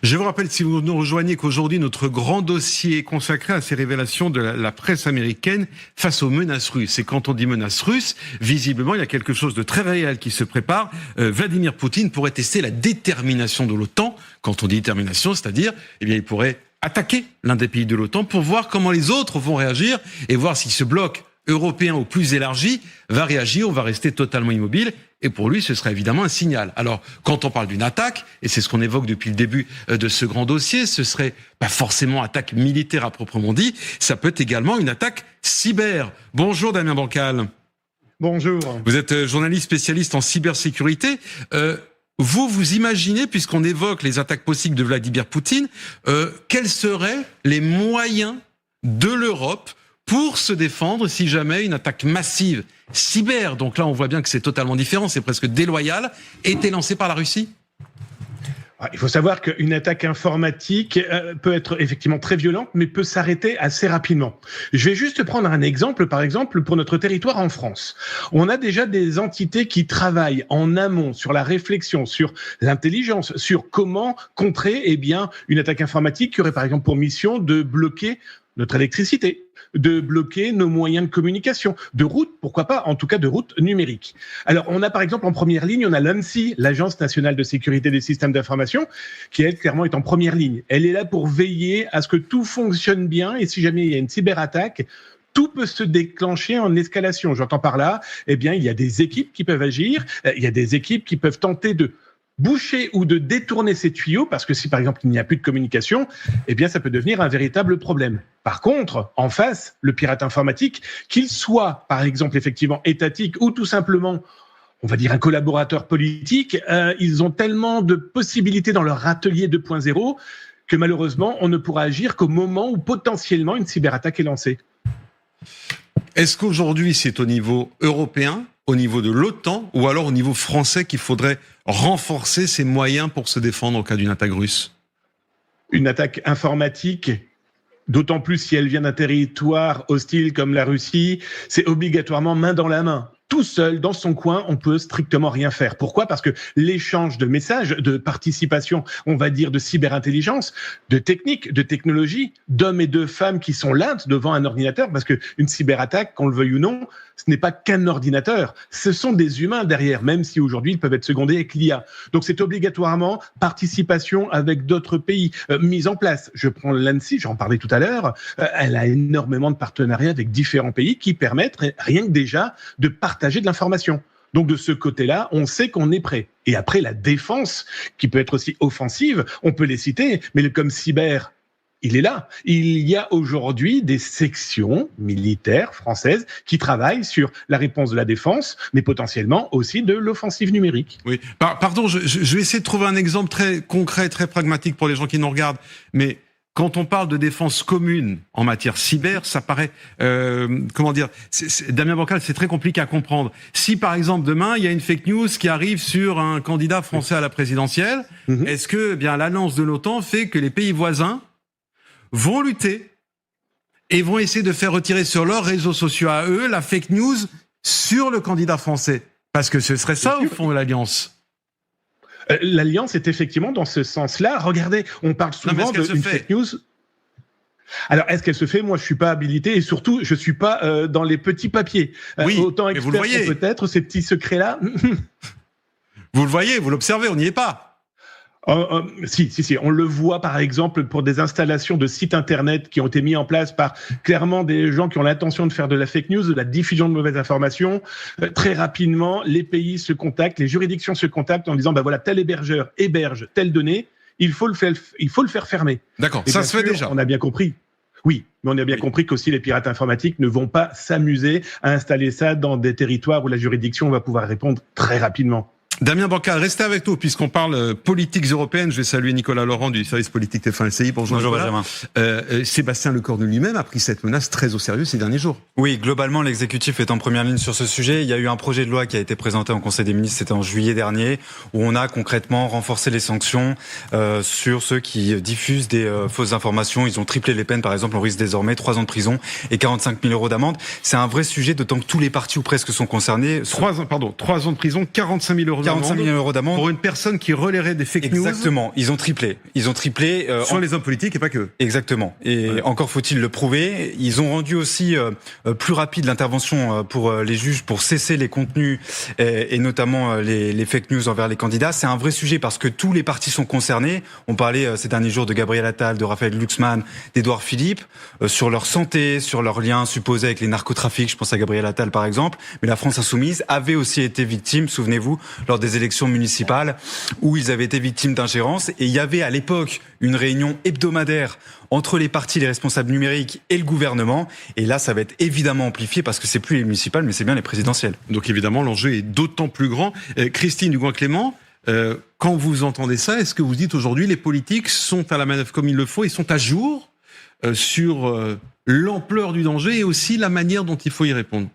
Je vous rappelle, si vous nous rejoignez, qu'aujourd'hui, notre grand dossier est consacré à ces révélations de la presse américaine face aux menaces russes. Et quand on dit menaces russes, visiblement, il y a quelque chose de très réel qui se prépare. Vladimir Poutine pourrait tester la détermination de l'OTAN. Quand on dit détermination, c'est-à-dire, eh bien, il pourrait attaquer l'un des pays de l'OTAN pour voir comment les autres vont réagir et voir si ce bloc européen au plus élargi va réagir ou va rester totalement immobile. Et pour lui, ce serait évidemment un signal. Alors, quand on parle d'une attaque, et c'est ce qu'on évoque depuis le début de ce grand dossier, ce serait pas forcément attaque militaire à proprement dit, ça peut être également une attaque cyber. Bonjour Damien Bancal. Bonjour. Vous êtes journaliste spécialiste en cybersécurité. Vous imaginez, puisqu'on évoque les attaques possibles de Vladimir Poutine, quels seraient les moyens de l'Europe pour se défendre si jamais une attaque massive cyber, donc là on voit bien que c'est totalement différent, c'est presque déloyal, était lancée par la Russie? Il faut savoir qu'une attaque informatique peut être effectivement très violente, mais peut s'arrêter assez rapidement. Je vais juste prendre un exemple, par exemple, pour notre territoire en France. On a déjà des entités qui travaillent en amont sur la réflexion, sur l'intelligence, sur comment contrer une attaque informatique qui aurait par exemple pour mission de bloquer notre électricité, de bloquer nos moyens de communication, de routes, pourquoi pas, en tout cas de routes numériques. Alors, on a par exemple en première ligne, on a l'ANSSI, l'Agence nationale de sécurité des systèmes d'information, qui elle, clairement, est en première ligne. Elle est là pour veiller à ce que tout fonctionne bien, et si jamais il y a une cyberattaque, tout peut se déclencher en escalation. J'entends par là, il y a des équipes qui peuvent agir, il y a des équipes qui peuvent tenter de boucher ou de détourner ces tuyaux, parce que si par exemple il n'y a plus de communication, ça peut devenir un véritable problème. Par contre, en face, le pirate informatique, qu'il soit par exemple effectivement étatique ou tout simplement, on va dire un collaborateur politique, ils ont tellement de possibilités dans leur atelier 2.0 que malheureusement on ne pourra agir qu'au moment où potentiellement une cyberattaque est lancée. Est-ce qu'aujourd'hui c'est au niveau européen, au niveau de l'OTAN ou alors au niveau français qu'il faudrait renforcer ses moyens pour se défendre en cas d'une attaque russe? Une attaque informatique, d'autant plus si elle vient d'un territoire hostile comme la Russie, c'est obligatoirement main dans la main. Tout seul, dans son coin, on peut strictement rien faire. Pourquoi ? Parce que l'échange de messages, de participation, on va dire de cyberintelligence, de technique, de technologie, d'hommes et de femmes qui sont là devant un ordinateur, parce que une cyberattaque, qu'on le veuille ou non, ce n'est pas qu'un ordinateur. Ce sont des humains derrière, même si aujourd'hui ils peuvent être secondés avec l'IA. Donc c'est obligatoirement participation avec d'autres pays, mise en place. Je prends l'ANSSI, j'en parlais tout à l'heure, elle a énormément de partenariats avec différents pays qui permettent rien que déjà de partager de l'information. Donc de ce côté-là, on sait qu'on est prêt. Et après la défense, qui peut être aussi offensive, on peut les citer, mais comme cyber, il est là. Il y a aujourd'hui des sections militaires françaises qui travaillent sur la réponse de la défense, mais potentiellement aussi de l'offensive numérique. Oui. Pardon, je vais essayer de trouver un exemple très concret, très pragmatique pour les gens qui nous regardent. Mais quand on parle de défense commune en matière cyber, ça paraît, Damien Bancal, c'est très compliqué à comprendre. Si par exemple demain il y a une fake news qui arrive sur un candidat français à la présidentielle, est-ce que l'annonce de l'OTAN fait que les pays voisins vont lutter et vont essayer de faire retirer sur leurs réseaux sociaux à eux la fake news sur le candidat français? Parce que ce serait ça, au fond, l'Alliance. L'Alliance est effectivement dans ce sens-là. Regardez, on parle souvent d'une fake news. Alors, est-ce qu'elle se fait? Moi, je suis pas habilité et surtout, je suis pas dans les petits papiers. Oui, autant mais vous le expert voyez. peut-être ces petits secrets-là. Vous le voyez, vous l'observez, on n'y est pas. Si, on le voit par exemple pour des installations de sites internet qui ont été mis en place par clairement des gens qui ont l'intention de faire de la fake news, de la diffusion de mauvaises informations. Très rapidement, les pays se contactent, les juridictions se contactent en disant voilà, tel hébergeur héberge telle donnée, il faut le faire fermer. D'accord, Et ça bien se fait sûr, déjà. On a bien compris. Oui, mais on a bien compris qu'aussi les pirates informatiques ne vont pas s'amuser à installer ça dans des territoires où la juridiction va pouvoir répondre très rapidement. Damien Bancal, restez avec nous puisqu'on parle politiques européennes. Je vais saluer Nicolas Laurent du service politique TF1 LCI. Bonjour Benjamin. Sébastien Lecornu lui-même a pris cette menace très au sérieux ces derniers jours. Oui, globalement, l'exécutif est en première ligne sur ce sujet. Il y a eu un projet de loi qui a été présenté en Conseil des ministres, c'était en juillet dernier, où on a concrètement renforcé les sanctions sur ceux qui diffusent des fausses informations. Ils ont triplé les peines, par exemple, on risque désormais 3 ans de prison et 45 000 € d'amende. C'est un vrai sujet, d'autant que tous les partis ou presque sont concernés. 3 ans de prison, 45 000 € 45 000 € d'amende. Pour une personne qui relayerait des fake news. Exactement. Ils ont triplé. Sur les hommes politiques et pas que. Exactement. Et encore faut-il le prouver. Ils ont rendu aussi plus rapide l'intervention pour les juges pour cesser les contenus et notamment les fake news envers les candidats. C'est un vrai sujet parce que tous les partis sont concernés. On parlait ces derniers jours de Gabriel Attal, de Raphaël Glucksmann, d'Édouard Philippe, sur leur santé, sur leurs liens supposés avec les narcotrafics. Je pense à Gabriel Attal par exemple. Mais la France insoumise avait aussi été victime, souvenez-vous, lors des élections municipales où ils avaient été victimes d'ingérence. Et il y avait à l'époque une réunion hebdomadaire entre les partis, les responsables numériques et le gouvernement. Et là, ça va être évidemment amplifié parce que c'est plus les municipales, mais c'est bien les présidentielles. Donc évidemment, l'enjeu est d'autant plus grand. Christine Dugouin-Clément, quand vous entendez ça, est-ce que vous dites aujourd'hui les politiques sont à la manœuvre comme il le faut, ils sont à jour sur l'ampleur du danger et aussi la manière dont il faut y répondre?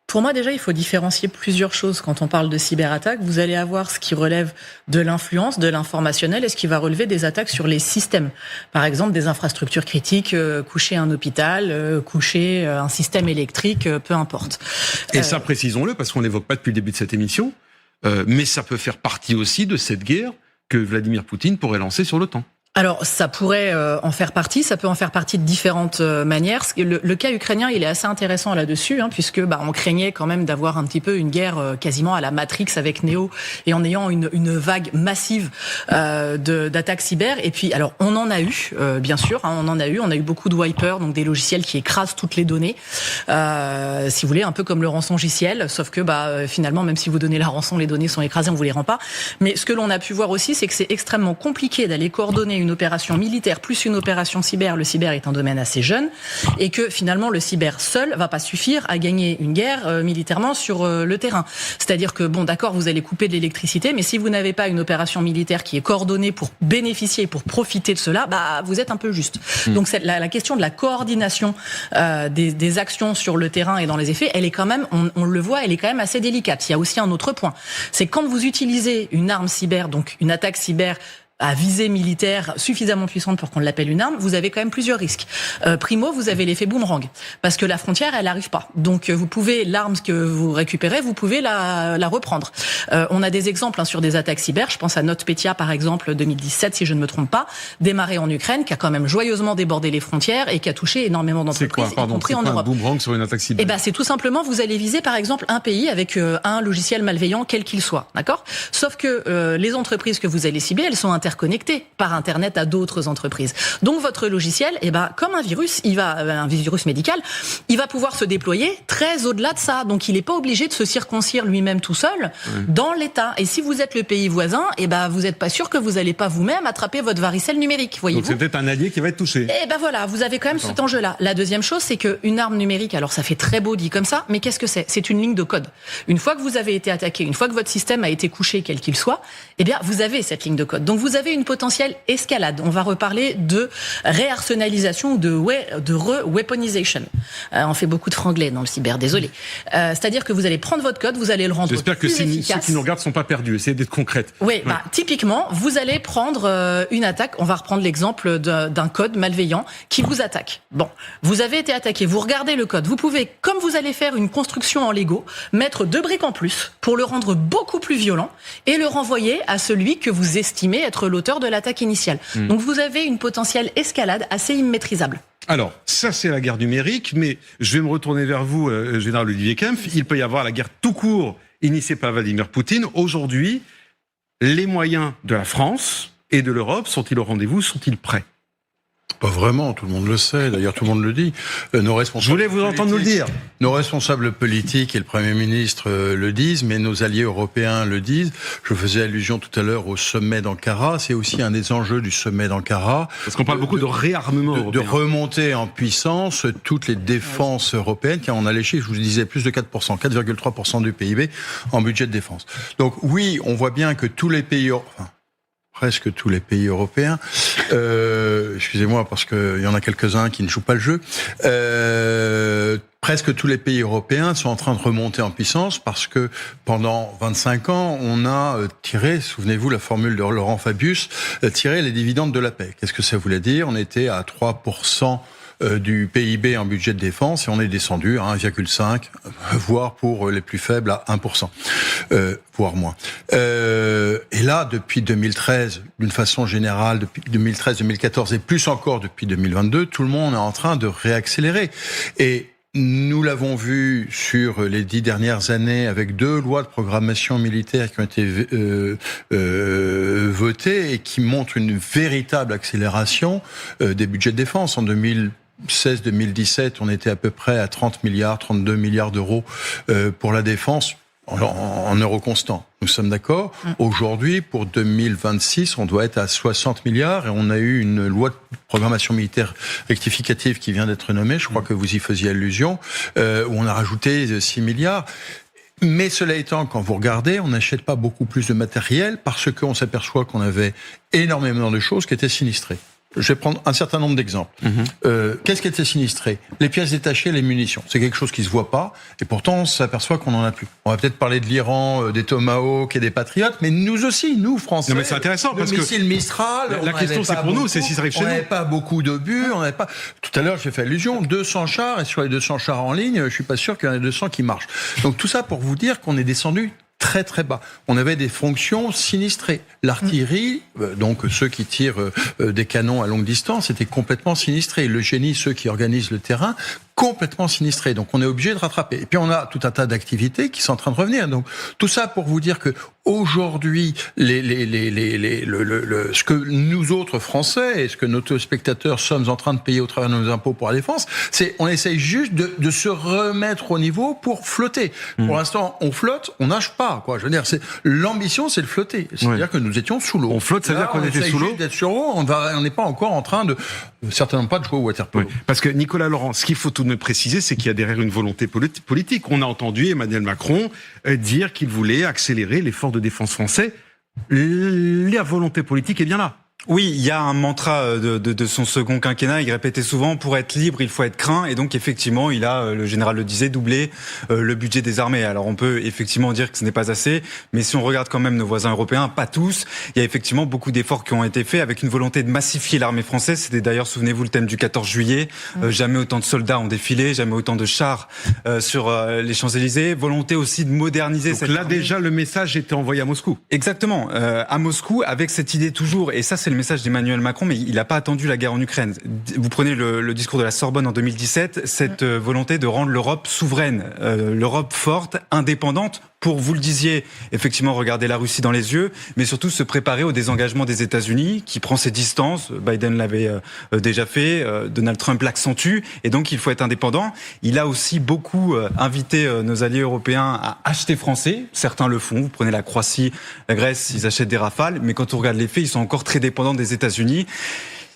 Pour moi, déjà, il faut différencier plusieurs choses. Quand on parle de cyberattaques, vous allez avoir ce qui relève de l'influence, de l'informationnel, et ce qui va relever des attaques sur les systèmes. Par exemple, des infrastructures critiques, coucher un hôpital, coucher un système électrique, peu importe. Et ça, précisons-le, parce qu'on n'évoque pas depuis le début de cette émission, mais ça peut faire partie aussi de cette guerre que Vladimir Poutine pourrait lancer sur l'OTAN. Alors, ça pourrait en faire partie, ça peut en faire partie de différentes manières. Le cas ukrainien, il est assez intéressant là-dessus, puisque on craignait quand même d'avoir un petit peu une guerre quasiment à la Matrix avec Neo, et en ayant une vague massive d'attaques cyber. Et puis, alors, on en a eu, bien sûr, on a eu beaucoup de wipers, donc des logiciels qui écrasent toutes les données, si vous voulez, un peu comme le rançongiciel, sauf que finalement, même si vous donnez la rançon, les données sont écrasées, on vous les rend pas. Mais ce que l'on a pu voir aussi, c'est que c'est extrêmement compliqué d'aller coordonner une opération militaire plus une opération cyber. Le cyber est un domaine assez jeune, et que finalement le cyber seul va pas suffire à gagner une guerre militairement sur le terrain. C'est-à-dire que d'accord, vous allez couper de l'électricité, mais si vous n'avez pas une opération militaire qui est coordonnée pour bénéficier, pour profiter de cela, vous êtes un peu juste. Donc la question de la coordination des actions sur le terrain et dans les effets, elle est quand même, on le voit, elle est quand même assez délicate. Il y a aussi un autre point, c'est quand vous utilisez une arme cyber, donc une attaque cyber à visée militaire suffisamment puissante pour qu'on l'appelle une arme, vous avez quand même plusieurs risques. Primo, vous avez l'effet boomerang, parce que la frontière, elle n'arrive pas. Donc, vous pouvez, l'arme que vous récupérez, vous pouvez la reprendre. On a des exemples sur des attaques cyber. Je pense à NotPetya, par exemple, 2017, si je ne me trompe pas, démarré en Ukraine, qui a quand même joyeusement débordé les frontières et qui a touché énormément d'entreprises, y compris en Europe. Un boomerang sur une attaque cyber? C'est tout simplement, vous allez viser, par exemple, un pays avec un logiciel malveillant, quel qu'il soit, d'accord? Sauf que les entreprises que vous allez cibler, elles sont interconnectés par Internet à d'autres entreprises. Donc votre logiciel, comme un virus, un virus médical, il va pouvoir se déployer très au-delà de ça. Donc il n'est pas obligé de se circoncire lui-même tout seul dans l'État. Et si vous êtes le pays voisin, vous n'êtes pas sûr que vous n'allez pas vous-même attraper votre varicelle numérique, voyez-vous. Donc c'est peut-être un allié qui va être touché. Voilà, vous avez quand même cet enjeu-là. La deuxième chose, c'est qu'une arme numérique, alors ça fait très beau dit comme ça, mais qu'est-ce que c'est? C'est une ligne de code. Une fois que vous avez été attaqué, une fois que votre système a été couché, quel qu'il soit, vous avez cette ligne de code. Donc vous avez une potentielle escalade. On va reparler de réarsenalisation ou de re-weaponization. On fait beaucoup de franglais dans le cyber, désolé. C'est-à-dire que vous allez prendre votre code, vous allez le rendre J'espère que plus ceux efficace. qui nous regardent ne sont pas perdus. Essayez d'être concrètes. Oui, typiquement, vous allez prendre une attaque. On va reprendre l'exemple d'un code malveillant qui vous attaque. Vous avez été attaqué, vous regardez le code. Vous pouvez, comme vous allez faire une construction en Lego, mettre 2 briques en plus pour le rendre beaucoup plus violent et le renvoyer à celui que vous estimez être l'auteur de l'attaque initiale. Donc vous avez une potentielle escalade assez immaîtrisable. Alors, ça c'est la guerre numérique, mais je vais me retourner vers vous, général Olivier Kempf. Il peut y avoir la guerre tout court initiée par Vladimir Poutine. Aujourd'hui, les moyens de la France et de l'Europe sont-ils au rendez-vous, sont-ils prêts ? Pas vraiment, tout le monde le sait, d'ailleurs tout le monde le dit. Nos responsables Je voulais vous entendre nous le dire. Nos responsables politiques et le Premier ministre le disent, mais nos alliés européens le disent. Je faisais allusion tout à l'heure au sommet d'Ankara, c'est aussi un des enjeux du sommet d'Ankara. Parce qu'on parle beaucoup de réarmement européen. De remonter en puissance toutes les défenses européennes, car on a léché, je vous disais, plus de 4%, 4,3% du PIB en budget de défense. Donc oui, on voit bien que tous les pays... presque tous les pays européens, excusez-moi parce qu'il y en a quelques-uns qui ne jouent pas le jeu, presque tous les pays européens sont en train de remonter en puissance parce que pendant 25 ans, on a tiré, souvenez-vous la formule de Laurent Fabius, tiré les dividendes de la paix. Qu'est-ce que ça voulait dire ? On était à 3% du PIB en budget de défense et on est descendu à 1,5, voire pour les plus faibles à 1%, voire moins. Et là, depuis 2013, d'une façon générale, depuis 2013-2014 et plus encore depuis 2022, tout le monde est en train de réaccélérer. Et nous l'avons vu sur les 10 dernières années avec 2 lois de programmation militaire qui ont été votées et qui montrent une véritable accélération des budgets de défense. En 2016-2017, on était à peu près à 32 milliards d'euros pour la défense en euros constants. Nous sommes d'accord. Aujourd'hui, pour 2026, on doit être à 60 milliards et on a eu une loi de programmation militaire rectificative qui vient d'être nommée, je crois que vous y faisiez allusion, où on a rajouté 6 milliards. Mais cela étant, quand vous regardez, on n'achète pas beaucoup plus de matériel parce qu'on s'aperçoit qu'on avait énormément de choses qui étaient sinistrées. Je vais prendre un certain nombre d'exemples. Qu'est-ce qui était sinistré ? Les pièces détachées, les munitions. C'est quelque chose qui se voit pas, et pourtant on s'aperçoit qu'on en a plus. On va peut-être parler de l'Iran, des Tomahawk et des Patriotes, mais nous aussi, nous Français. Non mais c'est intéressant parce que le missile Mistral. La question c'est pour nous, c'est si ça arrive chez nous. On n'avait pas beaucoup d'obus, on n'avait pas. Tout à l'heure, j'ai fait allusion 200 chars, et sur les 200 chars en ligne, je suis pas sûr qu'il y en ait 200 qui marchent. Donc tout ça pour vous dire qu'on est descendu très très bas. On avait des fonctions sinistrées. L'artillerie, donc ceux qui tirent des canons à longue distance, étaient complètement sinistrés. Le génie, ceux qui organisent le terrain, complètement sinistrés. Donc on est obligé de rattraper. Et puis on a tout un tas d'activités qui sont en train de revenir. Donc tout ça pour vous dire que aujourd'hui, ce que nous autres Français et ce que nos téléspectateurs sommes en train de payer au travers de nos impôts pour la défense, c'est on essaye juste de se remettre au niveau pour flotter. Pour l'instant, on flotte, on nage pas. Quoi. Je veux dire, l'ambition, c'est de flotter. C'est-à-dire que nous étions sous l'eau. On flotte, ça veut dire qu'on était sous l'eau. D'être sur l'eau, on n'est pas encore en train de certainement pas de jouer au water-polo. Oui, parce que Nicolas Laurent, ce qu'il faut tout de même préciser, c'est qu'il y a derrière une volonté politique. On a entendu Emmanuel Macron dire qu'il voulait accélérer l'effort de défense français. La volonté politique est bien là. Oui, il y a un mantra de son second quinquennat. Il répétait souvent, pour être libre, il faut être craint. Et donc, effectivement, il a, le général le disait, doublé le budget des armées. Alors, on peut effectivement dire que ce n'est pas assez. Mais si on regarde quand même nos voisins européens, pas tous, il y a effectivement beaucoup d'efforts qui ont été faits avec une volonté de massifier l'armée française. C'était d'ailleurs, souvenez-vous, le thème du 14 juillet. Jamais autant de soldats ont défilé, jamais autant de chars sur les Champs-Élysées. Volonté aussi de moderniser cette armée. Déjà, le message était envoyé à Moscou. Exactement. À Moscou, avec cette idée toujours, et ça, c'est le message d'Emmanuel Macron, mais il n'a pas attendu la guerre en Ukraine. Vous prenez le discours de la Sorbonne en 2017, cette volonté de rendre l'Europe souveraine, l'Europe forte, indépendante, pour, vous le disiez, effectivement regarder la Russie dans les yeux, mais surtout se préparer au désengagement des États-Unis, qui prend ses distances. Biden l'avait déjà fait, Donald Trump l'accentue, et donc il faut être indépendant. Il a aussi beaucoup invité nos alliés européens à acheter français. Certains le font. Vous prenez la Croatie, la Grèce, ils achètent des Rafales, mais quand on regarde les faits, ils sont encore très dépendants des États-Unis.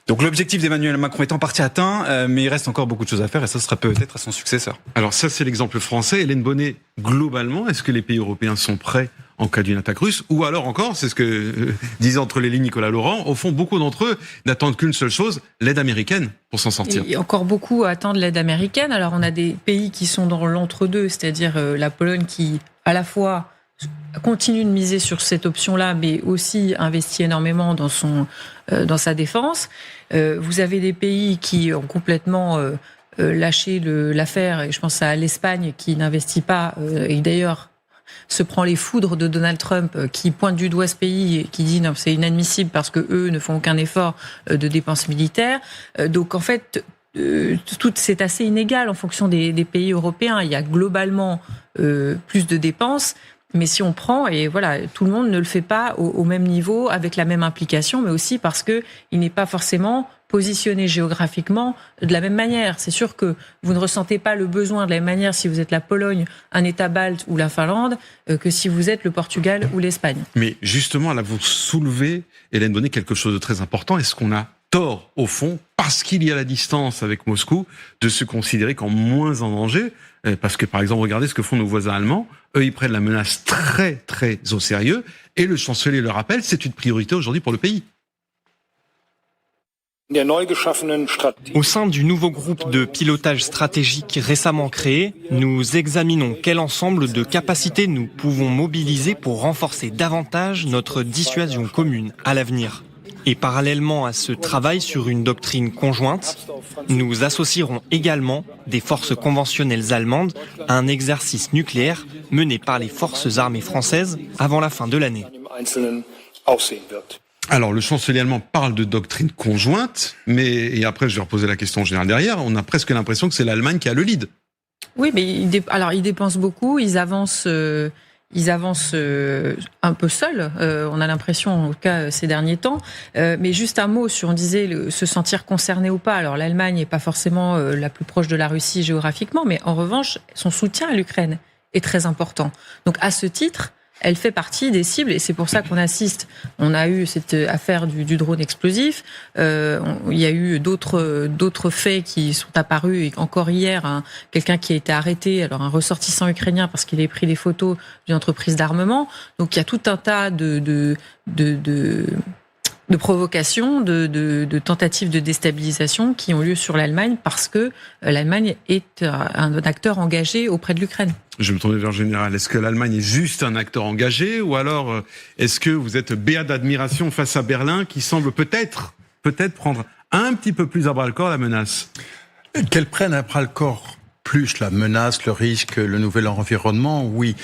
Donc l'objectif d'Emmanuel Macron est en partie atteint, mais il reste encore beaucoup de choses à faire et ça sera peut-être à son successeur. Alors ça, c'est l'exemple français. Hélène Bonnet, globalement, est-ce que les pays européens sont prêts en cas d'une attaque russe ? Ou alors encore, c'est ce que disait entre les lignes Nicolas Laurent, au fond, beaucoup d'entre eux n'attendent qu'une seule chose, l'aide américaine pour s'en sortir. Il y a encore beaucoup à attendre l'aide américaine. Alors on a des pays qui sont dans l'entre-deux, c'est-à-dire la Pologne qui, à la fois, continue de miser sur cette option-là, mais aussi investit énormément dans sa défense. Vous avez des pays qui ont complètement lâché l'affaire, et je pense à l'Espagne qui n'investit pas, et d'ailleurs se prend les foudres de Donald Trump, qui pointe du doigt ce pays et qui dit non, c'est inadmissible parce que eux ne font aucun effort de dépenses militaires. Donc en fait, c'est assez inégal en fonction des pays européens. Il y a globalement plus de dépenses. Mais si on prend, et voilà, tout le monde ne le fait pas au même niveau, avec la même implication, mais aussi parce que il n'est pas forcément positionné géographiquement de la même manière. C'est sûr que vous ne ressentez pas le besoin de la même manière si vous êtes la Pologne, un État balte ou la Finlande, que si vous êtes le Portugal ou l'Espagne. Mais justement, là, vous soulevez, Hélène Bonnet, quelque chose de très important. Est-ce qu'on a tort, au fond, parce qu'il y a la distance avec Moscou, de se considérer comme moins en danger? Parce que, par exemple, regardez ce que font nos voisins allemands. Eux, ils prennent la menace très, très au sérieux. Et le chancelier le rappelle, c'est une priorité aujourd'hui pour le pays. Au sein du nouveau groupe de pilotage stratégique récemment créé, nous examinons quel ensemble de capacités nous pouvons mobiliser pour renforcer davantage notre dissuasion commune à l'avenir. Et parallèlement à ce travail sur une doctrine conjointe, nous associerons également des forces conventionnelles allemandes à un exercice nucléaire mené par les forces armées françaises avant la fin de l'année. Alors, le chancelier allemand parle de doctrine conjointe, et après je vais reposer la question générale derrière, on a presque l'impression que c'est l'Allemagne qui a le lead. Oui, mais ils dépensent beaucoup, ils avancent un peu seuls, on a l'impression, en tout cas ces derniers temps. Mais juste un mot sur, on disait, se sentir concerné ou pas. Alors l'Allemagne n'est pas forcément la plus proche de la Russie géographiquement, mais en revanche, son soutien à l'Ukraine est très important. Donc à ce titre, elle fait partie des cibles, et c'est pour ça qu'on assiste. On a eu cette affaire du drone explosif. Il y a eu d'autres faits qui sont apparus, et encore hier, quelqu'un qui a été arrêté, alors un ressortissant ukrainien parce qu'il a pris des photos d'une entreprise d'armement. Donc il y a tout un tas de provocations, de tentatives de déstabilisation qui ont lieu sur l'Allemagne parce que l'Allemagne est un acteur engagé auprès de l'Ukraine. Je vais me tourner vers le général. Est-ce que l'Allemagne est juste un acteur engagé, ou alors est-ce que vous êtes béat d'admiration face à Berlin qui semble peut-être prendre un petit peu plus à bras-le-corps la menace? Qu'elle prenne à bras-le-corps plus la menace, le risque, le nouvel environnement, oui.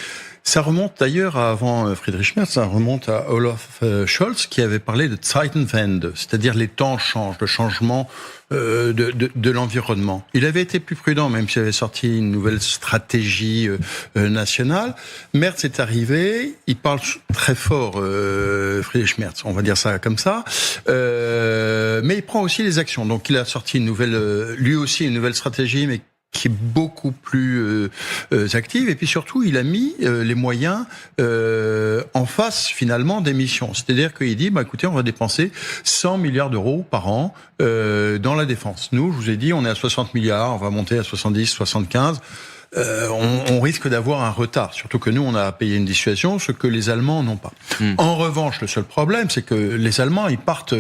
Ça remonte d'ailleurs avant Friedrich Merz, ça remonte à Olaf Scholz qui avait parlé de Zeitenwende, c'est-à-dire les temps changent, le changement de l'environnement. Il avait été plus prudent, même s'il avait sorti une nouvelle stratégie nationale. Merz est arrivé, il parle très fort, Friedrich Merz, on va dire ça comme ça, mais il prend aussi les actions. Donc il a sorti lui aussi une nouvelle stratégie, mais qui est beaucoup plus active, et puis surtout il a mis les moyens en face finalement des missions. C'est-à-dire qu'il dit écoutez, on va dépenser 100 milliards d'euros par an dans la défense. Nous, je vous ai dit, on est à 60 milliards, on va monter à 70, 75. On risque d'avoir un retard, surtout que nous on a payé une dissuasion, ce que les Allemands n'ont pas. En revanche, le seul problème, c'est que les Allemands ils partent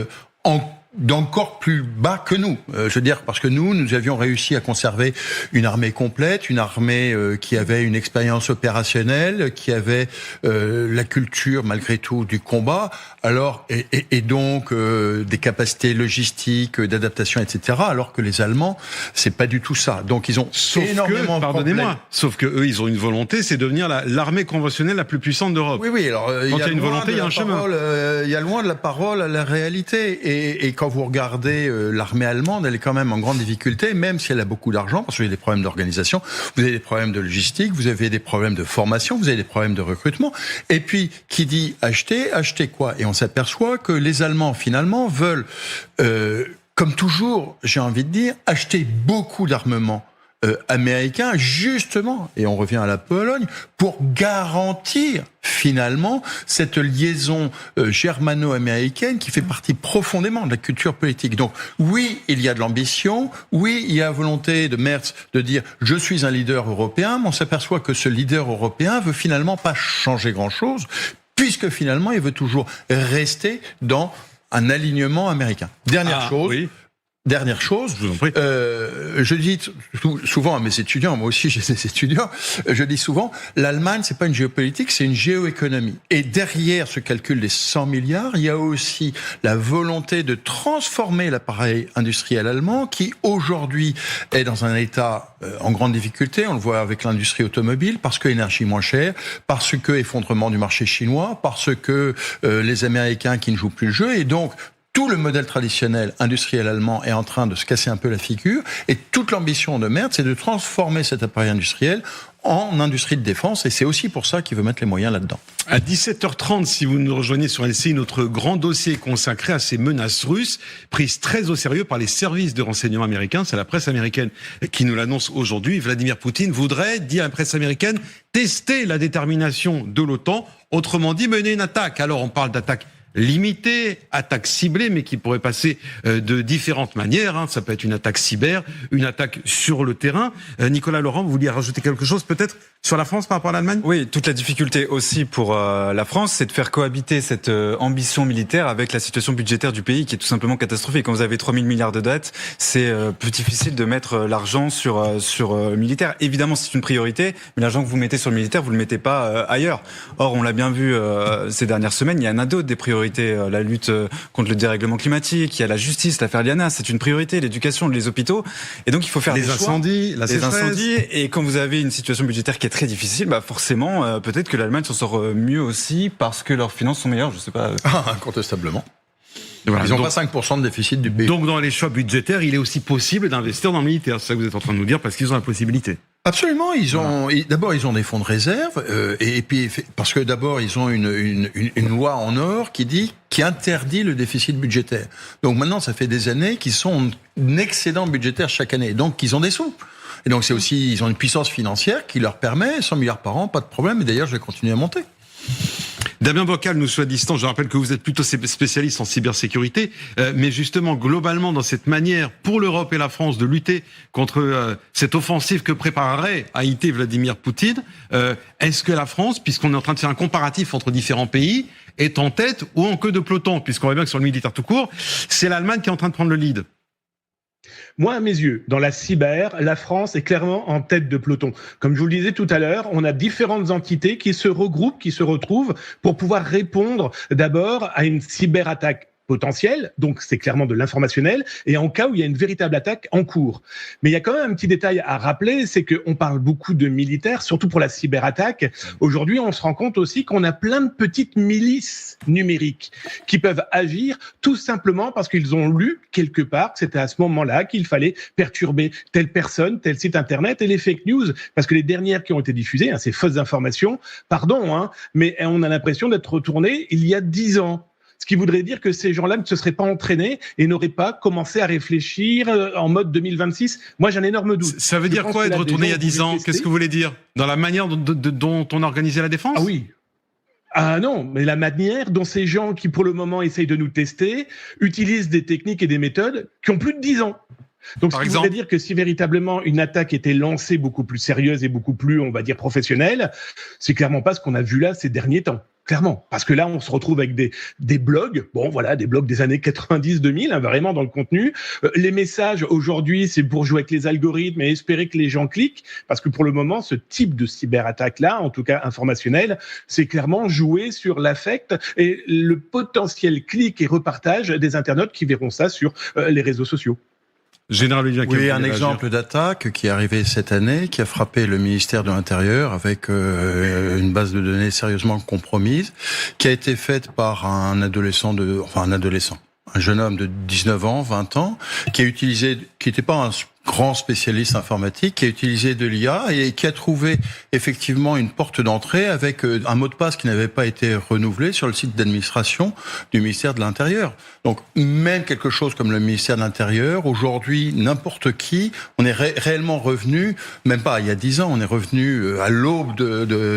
d'encore plus bas que nous. Je veux dire, parce que nous avions réussi à conserver une armée complète, une armée qui avait une expérience opérationnelle, qui avait la culture, malgré tout, du combat, alors et donc des capacités logistiques, d'adaptation, etc., alors que les Allemands, c'est pas du tout ça. Donc ils ont énormément de problèmes. Sauf que eux, ils ont une volonté, c'est de devenir l'armée conventionnelle la plus puissante d'Europe. Oui, alors quand il y a une volonté, il y a un chemin. Il y a loin de la parole à la réalité. Et quand vous regardez l'armée allemande, elle est quand même en grande difficulté, même si elle a beaucoup d'argent, parce qu'il y a des problèmes d'organisation, vous avez des problèmes de logistique, vous avez des problèmes de formation, vous avez des problèmes de recrutement. Et puis, qui dit acheter quoi? Et on s'aperçoit que les Allemands, finalement, veulent, comme toujours, j'ai envie de dire, acheter beaucoup d'armements américain, justement, et on revient à la Pologne, pour garantir finalement cette liaison germano-américaine qui fait partie profondément de la culture politique. Donc oui, il y a de l'ambition, oui, il y a la volonté de Merz de dire « je suis un leader européen », mais on s'aperçoit que ce leader européen veut finalement pas changer grand-chose, puisque finalement il veut toujours rester dans un alignement américain. Dernière chose, je vous en prie. Je dis souvent à mes étudiants, moi aussi j'ai des étudiants, je dis souvent, l'Allemagne c'est pas une géopolitique, c'est une géoéconomie. Et derrière ce calcul des 100 milliards, il y a aussi la volonté de transformer l'appareil industriel allemand qui aujourd'hui est dans un état en grande difficulté, on le voit avec l'industrie automobile, parce que l'énergie moins chère, parce que effondrement du marché chinois, parce que les Américains qui ne jouent plus le jeu, et donc tout le modèle traditionnel industriel allemand est en train de se casser un peu la figure, et toute l'ambition de Merz, c'est de transformer cet appareil industriel en industrie de défense, et c'est aussi pour ça qu'il veut mettre les moyens là-dedans. À 17h30, si vous nous rejoignez sur LCI, notre grand dossier consacré à ces menaces russes, prises très au sérieux par les services de renseignement américains. C'est la presse américaine qui nous l'annonce aujourd'hui. Vladimir Poutine voudrait, dit à la presse américaine, tester la détermination de l'OTAN, autrement dit mener une attaque. Alors on parle d'attaque limitée, attaque ciblée, mais qui pourrait passer de différentes manières. Ça peut être une attaque cyber, une attaque sur le terrain. Nicolas Laurent, vous vouliez rajouter quelque chose peut-être sur la France par rapport à l'Allemagne ? Oui, toute la difficulté aussi pour la France, c'est de faire cohabiter cette ambition militaire avec la situation budgétaire du pays qui est tout simplement catastrophique. Quand vous avez 3 000 milliards de dettes, c'est plus difficile de mettre l'argent sur militaire. Évidemment, c'est une priorité, mais l'argent que vous mettez sur le militaire, vous le mettez pas ailleurs. Or, on l'a bien vu ces dernières semaines, il y en a d'autres des priorités. La lutte contre le dérèglement climatique, il y a la justice, l'affaire Liana, c'est une priorité, l'éducation, les hôpitaux. Et donc, il faut faire des choix. Les incendies. Et quand vous avez une situation budgétaire qui est très difficile, forcément, peut-être que l'Allemagne s'en sort mieux aussi parce que leurs finances sont meilleures, je sais pas. Incontestablement. Voilà, ils n'ont pas 5% de déficit du PIB. Donc, dans les choix budgétaires, il est aussi possible d'investir dans le militaire. C'est ça que vous êtes en train de nous dire, parce qu'ils ont la possibilité. Absolument, d'abord ils ont des fonds de réserve, et puis parce que d'abord ils ont une loi en or qui interdit le déficit budgétaire. Donc maintenant ça fait des années qu'ils sont en excédent budgétaire chaque année, donc ils ont des sous. Et donc c'est aussi, ils ont une puissance financière qui leur permet 100 milliards par an, pas de problème, et d'ailleurs je vais continuer à monter. Damien Bocal nous suit à distance. Je rappelle que vous êtes plutôt spécialiste en cybersécurité, mais justement, globalement, dans cette manière pour l'Europe et la France de lutter contre cette offensive que préparerait Haïti Vladimir Poutine, est-ce que la France, puisqu'on est en train de faire un comparatif entre différents pays, est en tête ou en queue de peloton, puisqu'on voit bien que sur le militaire tout court, c'est l'Allemagne qui est en train de prendre le lead? Moi, à mes yeux, dans la cyber, la France est clairement en tête de peloton. Comme je vous le disais tout à l'heure, on a différentes entités qui se regroupent, qui se retrouvent pour pouvoir répondre d'abord à une cyberattaque potentiel, donc c'est clairement de l'informationnel, et en cas où il y a une véritable attaque en cours. Mais il y a quand même un petit détail à rappeler, c'est qu'on parle beaucoup de militaires, surtout pour la cyberattaque. Aujourd'hui, on se rend compte aussi qu'on a plein de petites milices numériques qui peuvent agir tout simplement parce qu'ils ont lu quelque part que c'était à ce moment-là qu'il fallait perturber telle personne, tel site internet, et les fake news, parce que les dernières qui ont été diffusées, ces fausses informations, mais on a l'impression d'être retourné il y a 10 ans. Ce qui voudrait dire que ces gens-là ne se seraient pas entraînés et n'auraient pas commencé à réfléchir en mode 2026. Moi, j'ai un énorme doute. Ça veut dire quoi être retourné il y a 10 ans? Qu'est-ce que vous voulez dire? Dans la manière dont on a organisé la défense? Ah oui. Ah non, mais la manière dont ces gens qui, pour le moment, essayent de nous tester, utilisent des techniques et des méthodes qui ont plus de 10 ans. Donc, ce qui voudrait dire que si véritablement une attaque était lancée beaucoup plus sérieuse et beaucoup plus, on va dire, professionnelle, c'est clairement pas ce qu'on a vu là ces derniers temps. Clairement. Parce que là, on se retrouve avec des blogs, des blogs des années 90-2000, vraiment dans le contenu. Les messages, aujourd'hui, c'est pour jouer avec les algorithmes et espérer que les gens cliquent. Parce que pour le moment, ce type de cyberattaque-là, en tout cas informationnelle, c'est clairement jouer sur l'affect et le potentiel clic et repartage des internautes qui verront ça sur les réseaux sociaux. Général Olivier, oui, un exemple d'attaque qui est arrivé cette année, qui a frappé le ministère de l'Intérieur avec une base de données sérieusement compromise, qui a été faite par un jeune homme de 19 ans, 20 ans, qui n'était pas un grand spécialiste informatique, qui a utilisé de l'IA et qui a trouvé effectivement une porte d'entrée avec un mot de passe qui n'avait pas été renouvelé sur le site d'administration du ministère de l'Intérieur. Donc même quelque chose comme le ministère de l'Intérieur, aujourd'hui, n'importe qui, on est réellement revenu, même pas il y a 10 ans, on est revenu à l'aube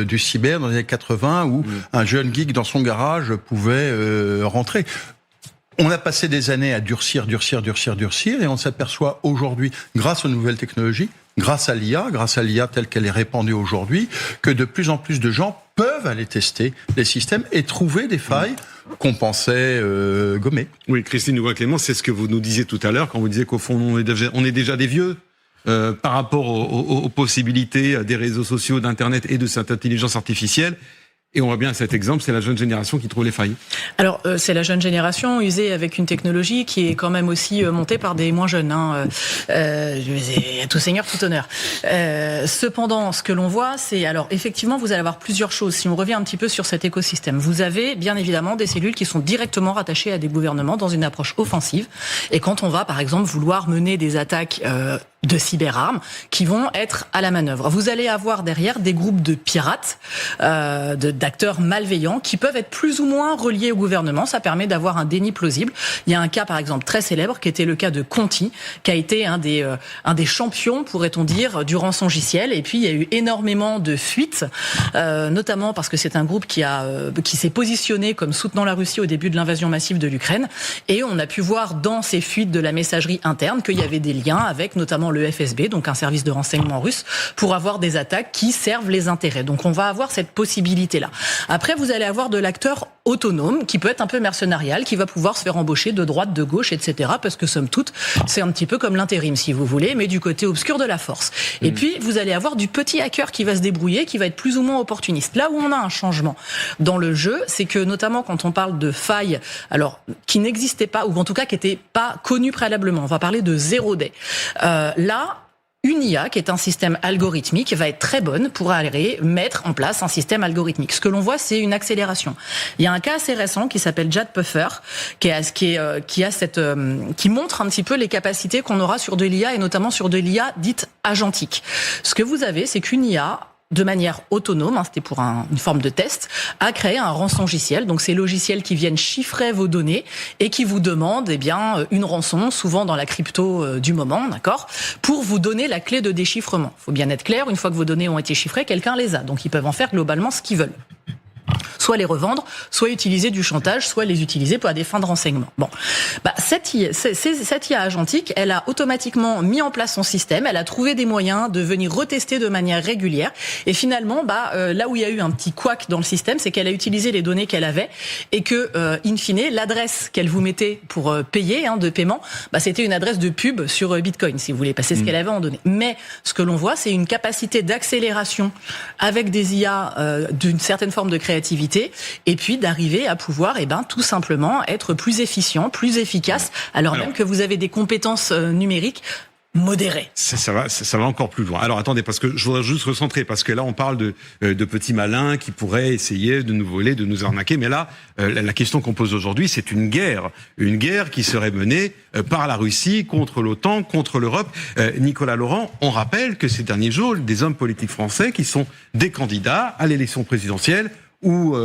du cyber dans les années 80 où un jeune geek dans son garage pouvait rentrer. On a passé des années à durcir, et on s'aperçoit aujourd'hui, grâce aux nouvelles technologies, grâce à l'IA telle qu'elle est répandue aujourd'hui, que de plus en plus de gens peuvent aller tester les systèmes et trouver des failles qu'on pensait gommer. Oui, Christine Nouveau-Clément, c'est ce que vous nous disiez tout à l'heure, quand vous disiez qu'au fond, on est déjà des vieux par rapport aux possibilités des réseaux sociaux, d'Internet et de cette intelligence artificielle. Et on voit bien cet exemple, c'est la jeune génération qui trouve les failles. Alors, c'est la jeune génération usée avec une technologie qui est quand même aussi montée par des moins jeunes. Tout seigneur, tout honneur. Cependant, ce que l'on voit, c'est... Alors, effectivement, vous allez avoir plusieurs choses. Si on revient un petit peu sur cet écosystème, vous avez bien évidemment des cellules qui sont directement rattachées à des gouvernements dans une approche offensive. Et quand on va, par exemple, vouloir mener des attaques de cyberarmes qui vont être à la manœuvre. Vous allez avoir derrière des groupes de pirates, d'acteurs malveillants qui peuvent être plus ou moins reliés au gouvernement. Ça permet d'avoir un déni plausible. Il y a un cas, par exemple, très célèbre qui était le cas de Conti, qui a été un des champions, pourrait-on dire, du rançongiciel. Et puis, il y a eu énormément de fuites, notamment parce que c'est un groupe qui s'est positionné comme soutenant la Russie au début de l'invasion massive de l'Ukraine. Et on a pu voir dans ces fuites de la messagerie interne qu'il y avait des liens avec notamment le FSB, donc un service de renseignement russe, pour avoir des attaques qui servent les intérêts. Donc on va avoir cette possibilité-là. Après, vous allez avoir de l'acteur autonome, qui peut être un peu mercenarial, qui va pouvoir se faire embaucher de droite, de gauche, etc. Parce que somme toute, c'est un petit peu comme l'intérim, si vous voulez, mais du côté obscur de la force. Et puis, vous allez avoir du petit hacker qui va se débrouiller, qui va être plus ou moins opportuniste. Là où on a un changement dans le jeu, c'est que notamment quand on parle de failles, alors qui n'existaient pas, ou en tout cas qui n'étaient pas connues préalablement, on va parler de zero day. Là, une IA, qui est un système algorithmique, va être très bonne pour aller mettre en place un système algorithmique. Ce que l'on voit, c'est une accélération. Il y a un cas assez récent qui s'appelle JadPuffer, qui montre un petit peu les capacités qu'on aura sur de l'IA et notamment sur de l'IA dite agentique. Ce que vous avez, c'est qu'une IA, de manière autonome, c'était pour une forme de test, a créé un rançongiciel. Donc ces logiciels qui viennent chiffrer vos données et qui vous demandent une rançon, souvent dans la crypto du moment, d'accord, pour vous donner la clé de déchiffrement. Il faut bien être clair, une fois que vos données ont été chiffrées, quelqu'un les a. Donc ils peuvent en faire globalement ce qu'ils veulent. Soit les revendre, soit utiliser du chantage, soit les utiliser pour des fins de renseignement. Bon, cette IA agentique, elle a automatiquement mis en place son système, elle a trouvé des moyens de venir retester de manière régulière, et finalement, là où il y a eu un petit couac dans le système, c'est qu'elle a utilisé les données qu'elle avait, et que, in fine, l'adresse qu'elle vous mettait pour payer, de paiement, c'était une adresse de pub sur Bitcoin, si vous voulez, passer ce qu'elle avait en données. Mais ce que l'on voit, c'est une capacité d'accélération avec des IA d'une certaine forme de créativité, et puis d'arriver à pouvoir tout simplement être plus efficient, plus efficace, alors même que vous avez des compétences numériques modérées. Ça va encore plus loin. Alors attendez, parce que je voudrais juste recentrer, parce que là on parle de petits malins qui pourraient essayer de nous voler, de nous arnaquer, mais là la question qu'on pose aujourd'hui, c'est une guerre qui serait menée par la Russie contre l'OTAN, contre l'Europe. Nicolas Laurent, on rappelle que ces derniers jours, des hommes politiques français qui sont des candidats à l'élection présidentielle, ou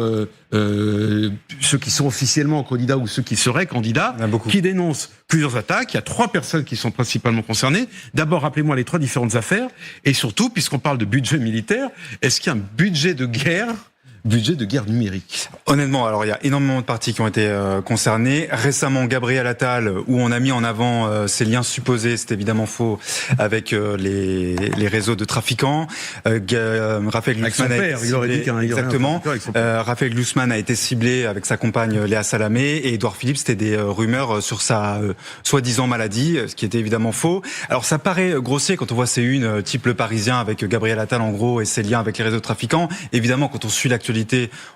ceux qui sont officiellement candidats ou ceux qui seraient candidats, qui dénoncent plusieurs attaques. Il y a 3 personnes qui sont principalement concernées. D'abord, rappelez-moi les 3 différentes affaires. Et surtout, puisqu'on parle de budget militaire, est-ce qu'il y a un budget de guerre numérique? Honnêtement, alors il y a énormément de parties qui ont été concernées. Récemment, Gabriel Attal, où on a mis en avant ces liens supposés, c'est évidemment faux, avec les réseaux de trafiquants. Raphaël Glucksmann Raphaël Glucksmann a été ciblé avec sa compagne Léa Salamé, et Édouard Philippe, c'était des rumeurs sur sa soi-disant maladie, ce qui était évidemment faux. Alors ça paraît grossier quand on voit ces unes type Le Parisien avec Gabriel Attal en gros et ses liens avec les réseaux de trafiquants. Évidemment, quand on suit l'actualité,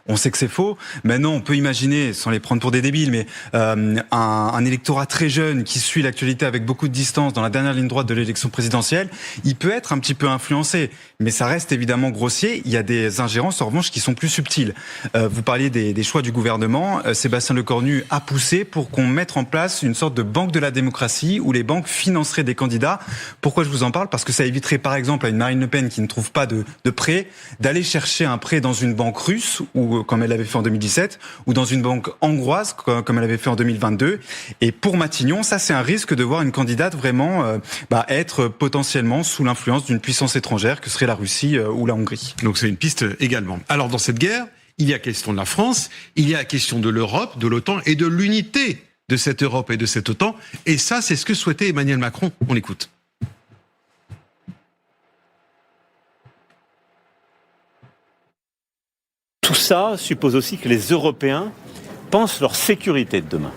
on sait que c'est faux. Maintenant, on peut imaginer, sans les prendre pour des débiles, mais un électorat très jeune qui suit l'actualité avec beaucoup de distance dans la dernière ligne droite de l'élection présidentielle, il peut être un petit peu influencé. Mais ça reste évidemment grossier. Il y a des ingérences, en revanche, qui sont plus subtiles. Vous parliez des choix du gouvernement. Sébastien Lecornu a poussé pour qu'on mette en place une sorte de banque de la démocratie où les banques financeraient des candidats. Pourquoi je vous en parle? Parce que ça éviterait, par exemple, à une Marine Le Pen qui ne trouve pas de prêt, d'aller chercher un prêt dans une banque russe, ou comme elle l'avait fait en 2017, ou dans une banque hongroise, comme elle avait fait en 2022. Et pour Matignon, ça c'est un risque de voir une candidate vraiment être potentiellement sous l'influence d'une puissance étrangère que serait la Russie ou la Hongrie. Donc c'est une piste également. Alors dans cette guerre, il y a question de la France, il y a question de l'Europe, de l'OTAN et de l'unité de cette Europe et de cette OTAN. Et ça, c'est ce que souhaitait Emmanuel Macron. On l'écoute. Tout ça suppose aussi que les Européens pensent leur sécurité de demain.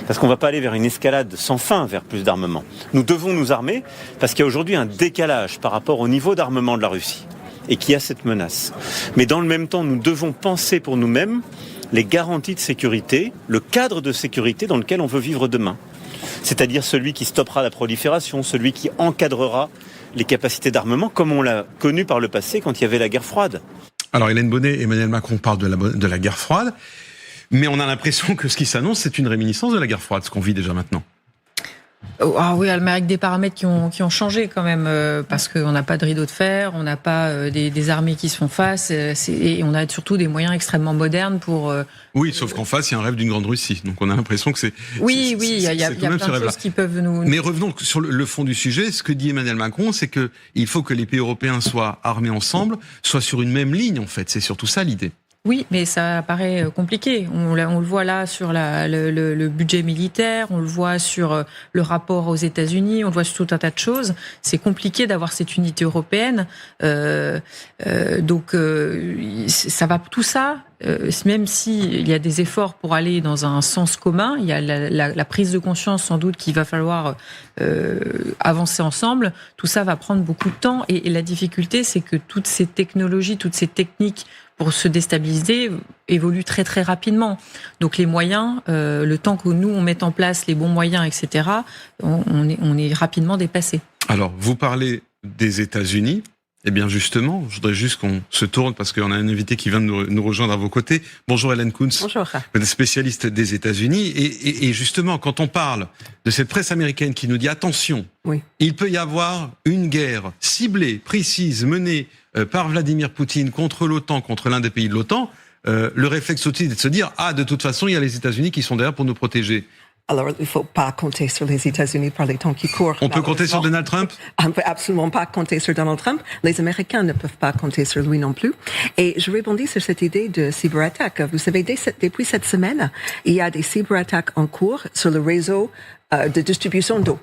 Parce qu'on ne va pas aller vers une escalade sans fin, vers plus d'armement. Nous devons nous armer parce qu'il y a aujourd'hui un décalage par rapport au niveau d'armement de la Russie. et qui a cette menace. Mais dans le même temps, nous devons penser pour nous-mêmes les garanties de sécurité, le cadre de sécurité dans lequel on veut vivre demain. C'est-à-dire celui qui stoppera la prolifération, celui qui encadrera les capacités d'armement, comme on l'a connu par le passé quand il y avait la guerre froide. Alors Hélène Bonnet, Emmanuel Macron parle de la guerre froide, mais on a l'impression que ce qui s'annonce, c'est une réminiscence de la guerre froide, ce qu'on vit déjà maintenant. Ah oui, mais avec des paramètres qui ont changé quand même, parce qu'on n'a pas de rideau de fer, on n'a pas des armées qui se font face, et on a surtout des moyens extrêmement modernes pour... Oui, sauf qu'en face, il y a un rêve d'une grande Russie, donc on a l'impression que c'est... Oui, il y a plein de choses qui peuvent nous... Mais revenons sur le fond du sujet, ce que dit Emmanuel Macron, c'est que il faut que les pays européens soient armés ensemble, soient sur une même ligne en fait, c'est surtout ça l'idée. Oui, mais ça paraît compliqué. On le voit là sur le budget militaire, on le voit sur le rapport aux États-Unis, on le voit sur tout un tas de choses. C'est compliqué d'avoir cette unité européenne. Donc, ça va tout ça. Même s'il y a des efforts pour aller dans un sens commun, il y a la prise de conscience sans doute qu'il va falloir avancer ensemble. Tout ça va prendre beaucoup de temps et la difficulté, c'est que toutes ces technologies, toutes ces techniques pour se déstabiliser évoluent très très rapidement. Donc les moyens, le temps que nous on mette en place les bons moyens, etc., on est rapidement dépassé. Alors vous parlez des États-Unis. Eh bien justement, je voudrais juste qu'on se tourne parce qu'on a un invité qui vient de nous rejoindre à vos côtés. Bonjour Hélène Kuntz. Bonjour. Vous êtes spécialiste des États-Unis et justement quand on parle de cette presse américaine qui nous dit attention, oui, il peut y avoir une guerre ciblée, précise, menée par Vladimir Poutine contre l'OTAN, contre l'un des pays de l'OTAN, le réflexe aussi est de se dire de toute façon il y a les États-Unis qui sont derrière pour nous protéger. Alors, il ne faut pas compter sur les États-Unis par les temps qui courent. On peut compter sur Donald Trump ? On ne peut absolument pas compter sur Donald Trump. Les Américains ne peuvent pas compter sur lui non plus. Et je rebondis sur cette idée de cyberattaque. Vous savez, depuis cette semaine, il y a des cyberattaques en cours sur le réseau de distribution d'eau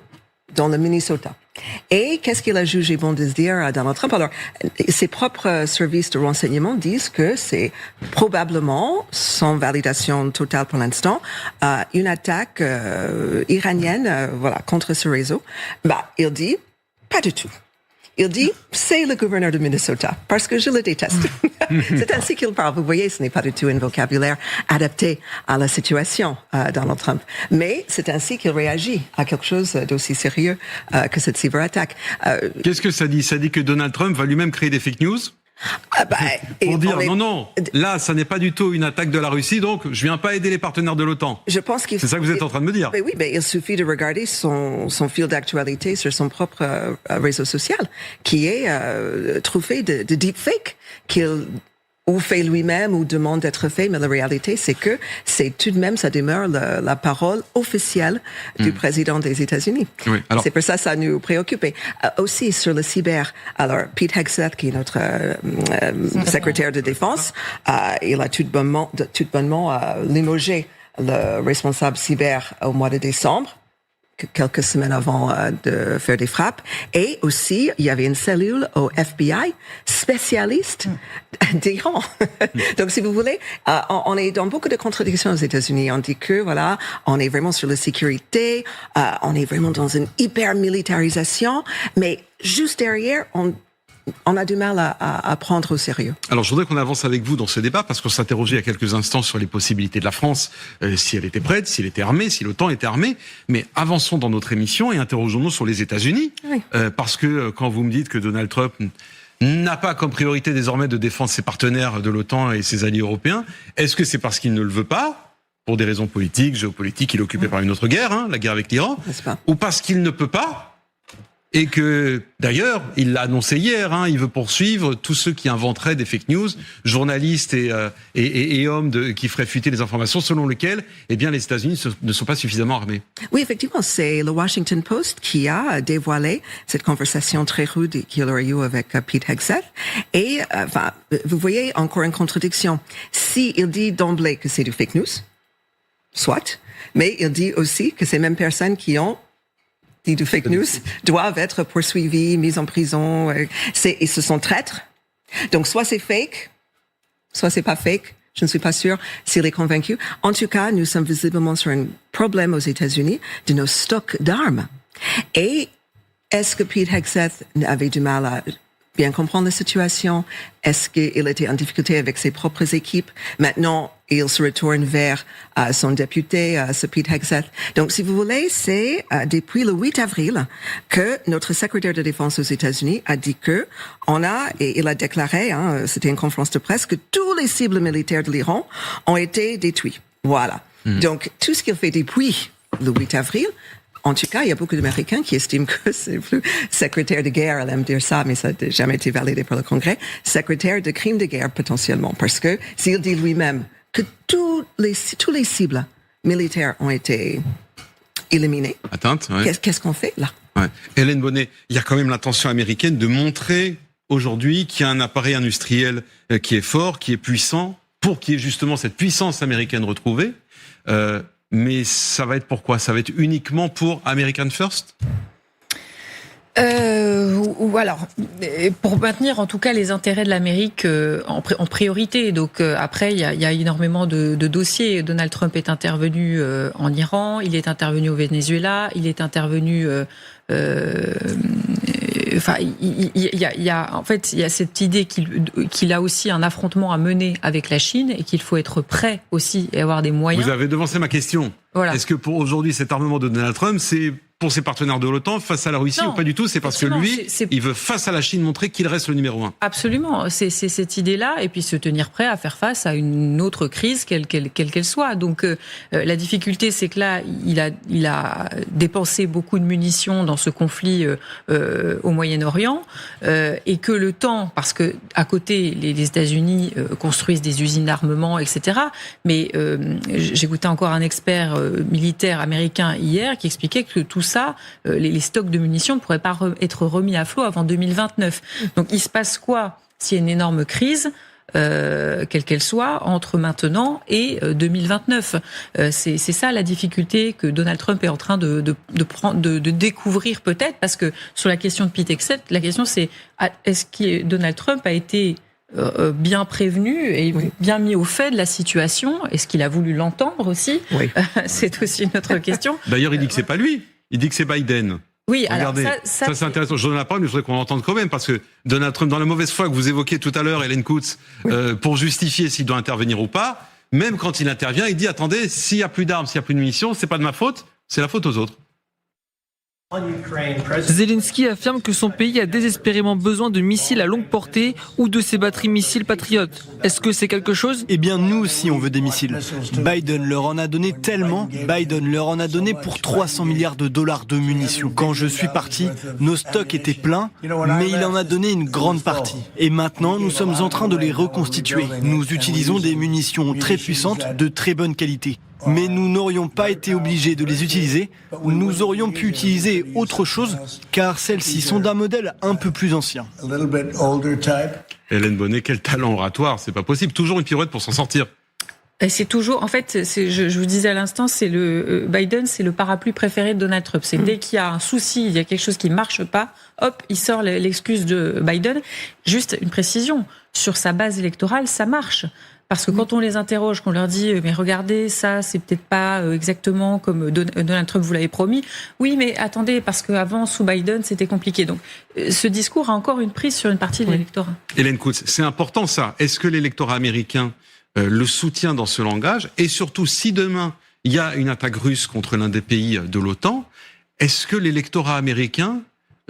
dans le Minnesota. Et qu'est-ce qu'il a jugé bon de se dire à Donald Trump? Alors, ses propres services de renseignement disent que c'est probablement, sans validation totale pour l'instant, une attaque iranienne, contre ce réseau. Il dit pas du tout. Il dit, c'est le gouverneur de Minnesota, parce que je le déteste. C'est ainsi qu'il parle. Vous voyez, ce n'est pas du tout un vocabulaire adapté à la situation, Donald Trump. Mais c'est ainsi qu'il réagit à quelque chose d'aussi sérieux que cette cyberattaque. Qu'est-ce que ça dit? Ça dit que Donald Trump va lui-même créer des fake news? Pour dire non, là, ça n'est pas du tout une attaque de la Russie, donc je viens pas aider les partenaires de l'OTAN. Je pense qu'il c'est ça que vous êtes en train de me dire. Oui, il suffit de regarder son fil d'actualité sur son propre réseau social, qui est truffé de deepfake qu'il ou fait lui-même ou demande d'être fait, mais la réalité, c'est que c'est tout de même, ça demeure la parole officielle du président des États-Unis. Oui, alors... C'est pour ça que ça nous préoccupe. Aussi, sur le cyber, alors, Pete Hegseth, qui est notre secrétaire de défense, il a tout bonnement limogé le responsable cyber au mois de décembre, quelques semaines avant de faire des frappes. Et aussi, il y avait une cellule au FBI spécialiste d'Iran. Donc, si vous voulez, on est dans beaucoup de contradictions aux États-Unis. On dit que, on est vraiment sur la sécurité, on est vraiment dans une hyper-militarisation, mais juste derrière, on a du mal à prendre au sérieux. Alors, je voudrais qu'on avance avec vous dans ce débat, parce qu'on s'interrogeait il y a quelques instants sur les possibilités de la France, si elle était prête, si elle était armée, si l'OTAN était armée. Mais avançons dans notre émission et interrogeons-nous sur les États-Unis. Oui. Parce que quand vous me dites que Donald Trump n'a pas comme priorité désormais de défendre ses partenaires de l'OTAN et ses alliés européens, est-ce que c'est parce qu'il ne le veut pas, pour des raisons politiques, géopolitiques, il est occupé par une autre guerre, la guerre avec l'Iran, ou parce qu'il ne peut pas? Et que, d'ailleurs, il l'a annoncé hier, il veut poursuivre tous ceux qui inventeraient des fake news, journalistes et hommes qui feraient fuiter les informations selon lesquelles, les États-Unis ne sont pas suffisamment armés. Oui, effectivement, c'est le Washington Post qui a dévoilé cette conversation très rude qu'il aurait eue avec Pete Hegseth. Et, vous voyez encore une contradiction. Si il dit d'emblée que c'est du fake news, soit, mais il dit aussi que ces mêmes personnes qui ont dit du fake news doivent être poursuivis, mis en prison. Ils se sont traîtres. Donc, soit c'est fake, soit c'est pas fake. Je ne suis pas sûre s'il est convaincu. En tout cas, nous sommes visiblement sur un problème aux États-Unis de nos stocks d'armes. Et est-ce que Pete Hegseth avait du mal à bien comprendre la situation? Est-ce qu'il était en difficulté avec ses propres équipes? Maintenant, il se retourne vers son député, Sir Pete Hegseth. Donc, si vous voulez, c'est depuis le 8 avril que notre secrétaire de défense aux États-Unis a dit et il a déclaré, c'était une conférence de presse, que tous les cibles militaires de l'Iran ont été détruits. Voilà. Donc, tout ce qu'il fait depuis le 8 avril, en tout cas, il y a beaucoup d'Américains qui estiment que c'est plus secrétaire de guerre, elle aime dire ça, mais ça n'a jamais été validé par le Congrès, secrétaire de crimes de guerre potentiellement, parce que s'il dit lui-même que tous les cibles militaires ont été éliminés, qu'est-ce qu'on fait là? Hélène Bonnet, il y a quand même l'intention américaine de montrer aujourd'hui qu'il y a un appareil industriel qui est fort, qui est puissant, pour qu'il y ait justement cette puissance américaine retrouvée. Mais ça va être pourquoi? Ça va être uniquement pour American First? Ou alors, pour maintenir en tout cas les intérêts de l'Amérique en priorité. Donc après, il y a énormément de dossiers. Donald Trump est intervenu en Iran, il est intervenu au Venezuela, il est intervenu... il y a cette idée qu'il a aussi un affrontement à mener avec la Chine et qu'il faut être prêt aussi et avoir des moyens. Vous avez devancé ma question. Voilà. Est-ce que pour aujourd'hui, cet armement de Donald Trump, c'est pour ses partenaires de l'OTAN face à la Russie ou pas du tout? C'est parce que lui, il veut face à la Chine montrer qu'il reste le numéro 1. Absolument. C'est cette idée-là et puis se tenir prêt à faire face à une autre crise, quelle qu'elle soit. Donc la difficulté, c'est que là, il a dépensé beaucoup de munitions dans ce conflit au Moyen-Orient et que le temps, parce que à côté, les États-Unis construisent des usines d'armement, etc. Mais j'écoutais encore un expert militaire américain hier qui expliquait que tout ça, les stocks de munitions ne pourraient pas être remis à flot avant 2029. Donc il se passe quoi s'il y a une énorme crise, quelle qu'elle soit, entre maintenant et 2029? C'est ça la difficulté que Donald Trump est en train de découvrir peut-être, parce que sur la question de Pete Hegseth, la question c'est est-ce que Donald Trump a été bien prévenu et bien mis au fait de la situation? Est-ce qu'il a voulu l'entendre aussi? C'est aussi une autre question. D'ailleurs, il dit que c'est pas lui. Il dit que c'est Biden. Oui, regardez, alors ça c'est intéressant. Je donne la parole, mais je voudrais qu'on l'entende quand même, parce que Donald Trump, dans la mauvaise foi que vous évoquiez tout à l'heure, Hélène Coutts, pour justifier s'il doit intervenir ou pas, même quand il intervient, il dit attendez, s'il y a plus d'armes, s'il y a plus de munitions, c'est pas de ma faute, c'est la faute aux autres. Zelensky affirme que son pays a désespérément besoin de missiles à longue portée ou de ses batteries missiles patriotes. Est-ce que c'est quelque chose? Eh bien, nous aussi, on veut des missiles. Biden leur en a donné tellement. Biden leur en a donné pour 300 milliards de dollars de munitions. Quand je suis parti, nos stocks étaient pleins, mais il en a donné une grande partie. Et maintenant, nous sommes en train de les reconstituer. Nous utilisons des munitions très puissantes, de très bonne qualité. Mais nous n'aurions pas été obligés de les utiliser, nous aurions pu utiliser autre chose, car celles-ci sont d'un modèle un peu plus ancien. Hélène Bonnet, quel talent oratoire, c'est pas possible, toujours une pirouette pour s'en sortir. C'est toujours, en fait, je vous disais à l'instant, c'est Biden, c'est le parapluie préféré de Donald Trump. C'est dès qu'il y a un souci, il y a quelque chose qui marche pas, hop, il sort l'excuse de Biden. Juste une précision, sur sa base électorale, ça marche. Parce que quand on les interroge, qu'on leur dit mais regardez, ça c'est peut-être pas exactement comme Donald Trump vous l'avait promis. Oui, mais attendez, parce qu'avant sous Biden c'était compliqué. Donc ce discours a encore une prise sur une partie de l'électorat. Hélène Coutts, c'est important ça. Est-ce que l'électorat américain le soutient dans ce langage? Et surtout, si demain il y a une attaque russe contre l'un des pays de l'OTAN, est-ce que l'électorat américain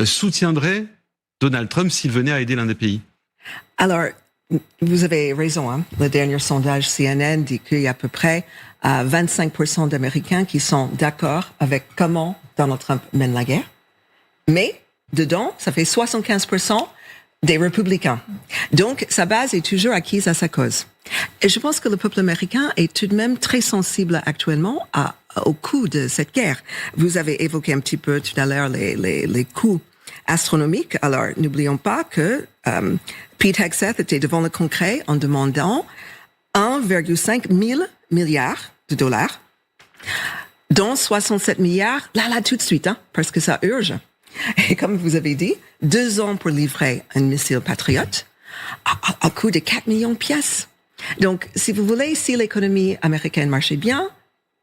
soutiendrait Donald Trump s'il venait à aider l'un des pays? Alors, vous avez raison, hein. Le dernier sondage CNN dit qu'il y a à peu près 25% d'Américains qui sont d'accord avec comment Donald Trump mène la guerre. Mais, dedans, ça fait 75% des républicains. Donc, sa base est toujours acquise à sa cause. Et je pense que le peuple américain est tout de même très sensible actuellement au coût de cette guerre. Vous avez évoqué un petit peu tout à l'heure les coûts astronomique. Alors, n'oublions pas que Pete Hegseth était devant le Congrès en demandant 1,5 milliard de dollars, dont 67 milliards, là, tout de suite, hein, parce que ça urge. Et comme vous avez dit, 2 ans pour livrer un missile Patriot à coût de 4 millions de pièces. Donc, si vous voulez, si l'économie américaine marchait bien,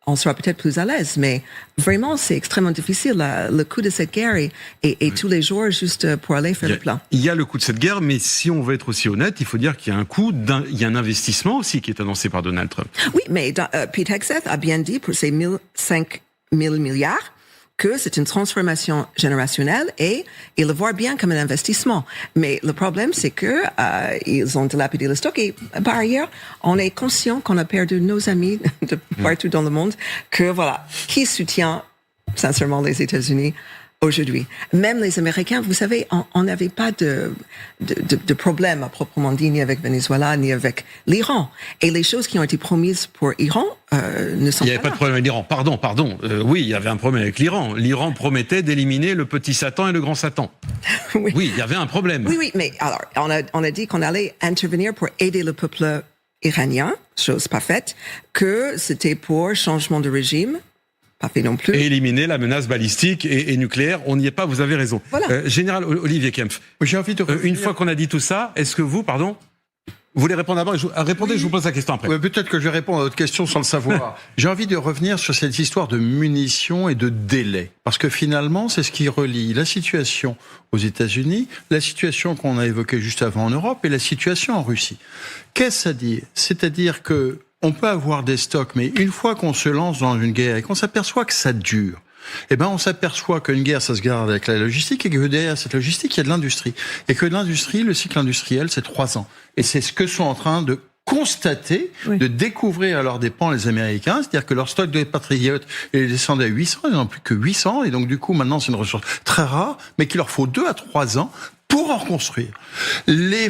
on sera peut-être plus à l'aise. Mais vraiment, c'est extrêmement difficile. Le coût de cette guerre est tous les jours juste pour aller faire le plein. Il y a le coût de cette guerre, mais si on veut être aussi honnête, il faut dire qu'il y a un coût, il y a un investissement aussi qui est annoncé par Donald Trump. Oui, mais Pete Hegseth a bien dit pour ces 5 000 milliards que c'est une transformation générationnelle et ils le voient bien comme un investissement. Mais le problème, c'est que ils ont dilapidé le stock et par ailleurs, on est conscient qu'on a perdu nos amis de partout dans le monde, que voilà, qui soutient sincèrement les États-Unis aujourd'hui. Même les Américains, vous savez, on n'avait pas de problème à proprement dit, ni avec Venezuela, ni avec l'Iran. Et les choses qui ont été promises pour l'Iran ne sont pas. Il n'y avait pas de problème avec l'Iran. Pardon. Oui, il y avait un problème avec l'Iran. L'Iran promettait d'éliminer le petit Satan et le grand Satan. Oui, il y avait un problème. Oui, mais alors, on a dit qu'on allait intervenir pour aider le peuple iranien, chose pas faite, que c'était pour changement de régime. Pas fait non plus. Et éliminer la menace balistique et nucléaire, on n'y est pas, vous avez raison. Voilà. Général Olivier Kempf, j'ai envie de une fois qu'on a dit tout ça, est-ce que vous voulez répondre d'abord? Répondez, oui. Je vous pose la question après. Ouais, peut-être que je vais répondre à votre question sans le savoir. J'ai envie de revenir sur cette histoire de munitions et de délai. Parce que finalement, c'est ce qui relie la situation aux États-Unis, la situation qu'on a évoquée juste avant en Europe et la situation en Russie. Qu'est-ce à dire? C'est-à-dire que on peut avoir des stocks, mais une fois qu'on se lance dans une guerre et qu'on s'aperçoit que ça dure, on s'aperçoit qu'une guerre, ça se garde avec la logistique et que derrière cette logistique, il y a de l'industrie. Et que l'industrie, le cycle industriel, c'est 3 ans. Et c'est ce que sont en train de constater, de découvrir à leurs dépens les Américains, c'est-à-dire que leur stock de Patriot est descendu à 800, ils n'en ont plus que 800, et donc du coup, maintenant, c'est une ressource très rare, mais qu'il leur faut 2 à 3 ans pour en reconstruire. Les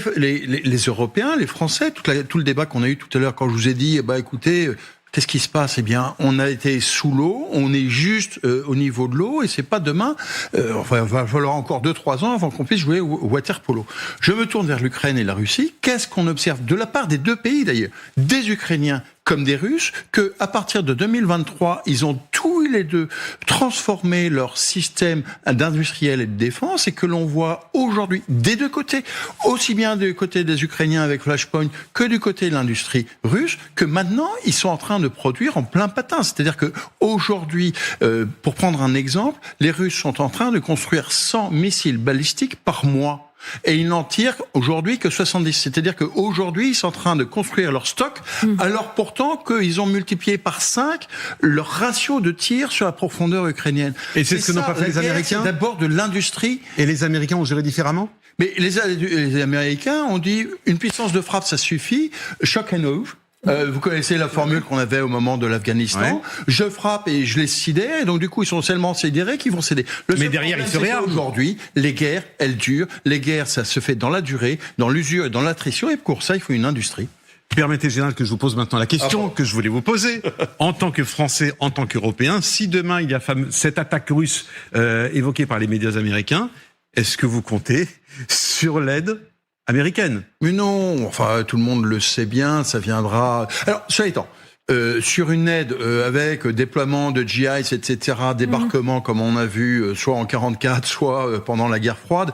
Européens, les Français, tout le débat qu'on a eu tout à l'heure quand je vous ai dit, écoutez, qu'est-ce qui se passe? On a été sous l'eau, on est juste au niveau de l'eau, et c'est pas demain. Il va falloir encore 2-3 ans avant qu'on puisse jouer au water polo. Je me tourne vers l'Ukraine et la Russie. Qu'est-ce qu'on observe de la part des deux pays d'ailleurs, des Ukrainiens comme des Russes, que à partir de 2023, ils ont tous les deux transformé leur système d'industriel et de défense, et que l'on voit aujourd'hui des deux côtés, aussi bien du côté des Ukrainiens avec Flashpoint que du côté de l'industrie russe, que maintenant ils sont en train de produire en plein patin. C'est-à-dire que aujourd'hui, pour prendre un exemple, les Russes sont en train de construire 100 missiles balistiques par mois. Et ils n'en tirent aujourd'hui que 70. C'est-à-dire qu'aujourd'hui, ils sont en train de construire leur stock, alors pourtant qu'ils ont multiplié par 5 leur ratio de tir sur la profondeur ukrainienne. Et c'est ce que n'ont pas fait les Américains. C'est d'abord de l'industrie. Et les Américains ont géré différemment? Mais les Américains ont dit une puissance de frappe, ça suffit. Shock and awe. Vous connaissez la formule qu'on avait au moment de l'Afghanistan. Ouais. Je frappe et je les sidère, et donc du coup ils sont tellement sidérés qu'ils vont céder. Mais derrière ils se réarment. Aujourd'hui, les guerres, elles durent. Les guerres, ça se fait dans la durée, dans l'usure et dans l'attrition, et pour ça il faut une industrie. Permettez, Général, que je vous pose maintenant la question que je voulais vous poser. En tant que Français, en tant qu'Européens, si demain il y a cette attaque russe évoquée par les médias américains, est-ce que vous comptez sur l'aide américaine? Mais non, enfin tout le monde le sait bien, ça viendra. Alors, cela étant, sur une aide avec déploiement de GIs, etc., débarquement comme on a vu, soit en 44, soit pendant la guerre froide,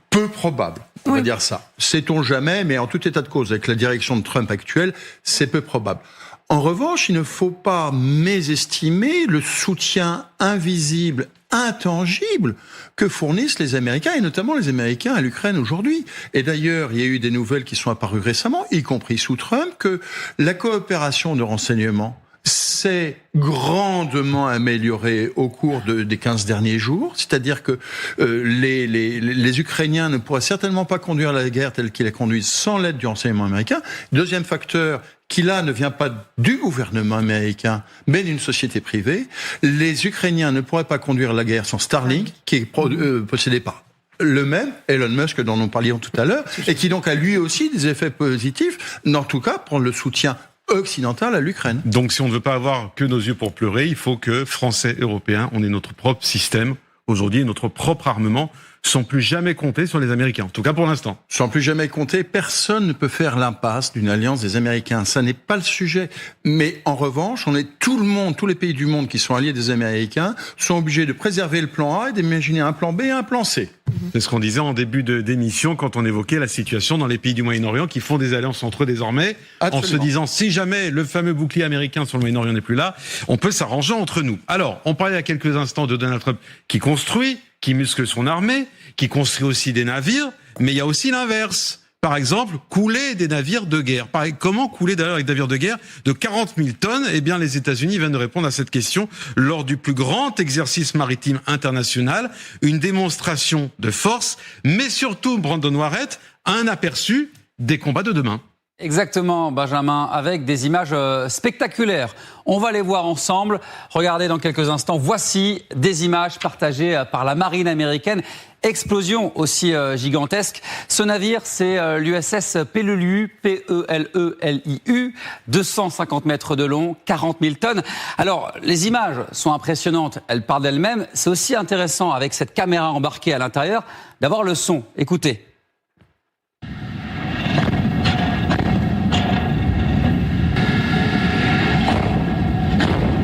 peu probable. On va dire ça. Sait-on jamais, mais en tout état de cause, avec la direction de Trump actuelle, c'est peu probable. En revanche, il ne faut pas mésestimer le soutien invisible, intangible que fournissent les Américains, et notamment les Américains à l'Ukraine aujourd'hui. Et d'ailleurs, il y a eu des nouvelles qui sont apparues récemment, y compris sous Trump, que la coopération de renseignement s'est grandement améliorée au cours des 15 derniers jours. C'est-à-dire que les Ukrainiens ne pourraient certainement pas conduire la guerre telle qu'ils la conduisent sans l'aide du renseignement américain. Deuxième facteur, qui là ne vient pas du gouvernement américain, mais d'une société privée. Les Ukrainiens ne pourraient pas conduire la guerre sans Starlink, qui est possédé par le même Elon Musk dont nous parlions tout à l'heure, et qui donc a lui aussi des effets positifs, en tout cas pour le soutien occidental à l'Ukraine. Donc si on ne veut pas avoir que nos yeux pour pleurer, il faut que Français, Européens, on ait notre propre système aujourd'hui, notre propre armement. sans plus jamais compter sur les Américains, en tout cas pour l'instant. Sans plus jamais compter, personne ne peut faire l'impasse d'une alliance des Américains. Ça n'est pas le sujet. Mais en revanche, tout le monde, tous les pays du monde qui sont alliés des Américains sont obligés de préserver le plan A et d'imaginer un plan B et un plan C. C'est ce qu'on disait en début d'émission quand on évoquait la situation dans les pays du Moyen-Orient qui font des alliances entre eux désormais. Absolument. En se disant, si jamais le fameux bouclier américain sur le Moyen-Orient n'est plus là, on peut s'arranger entre nous. Alors, on parlait il y a quelques instants de Donald Trump qui construit, qui muscle son armée, qui construit aussi des navires, mais il y a aussi l'inverse. Par exemple, couler des navires de guerre. Comment couler d'ailleurs avec des navires de guerre de 40 000 tonnes ? Eh bien, les États-Unis viennent de répondre à cette question lors du plus grand exercice maritime international, une démonstration de force, mais surtout, Brandon Warrett, un aperçu des combats de demain. Exactement, Benjamin, avec des images spectaculaires. On va les voir ensemble. Regardez dans quelques instants. Voici des images partagées par la marine américaine. Explosion aussi gigantesque. Ce navire, c'est l'USS Peleliu, P-E-L-E-L-I-U, 250 mètres de long, 40 000 tonnes. Alors, les images sont impressionnantes, elles parlent d'elles-mêmes. C'est aussi intéressant, avec cette caméra embarquée à l'intérieur, d'avoir le son. Écoutez.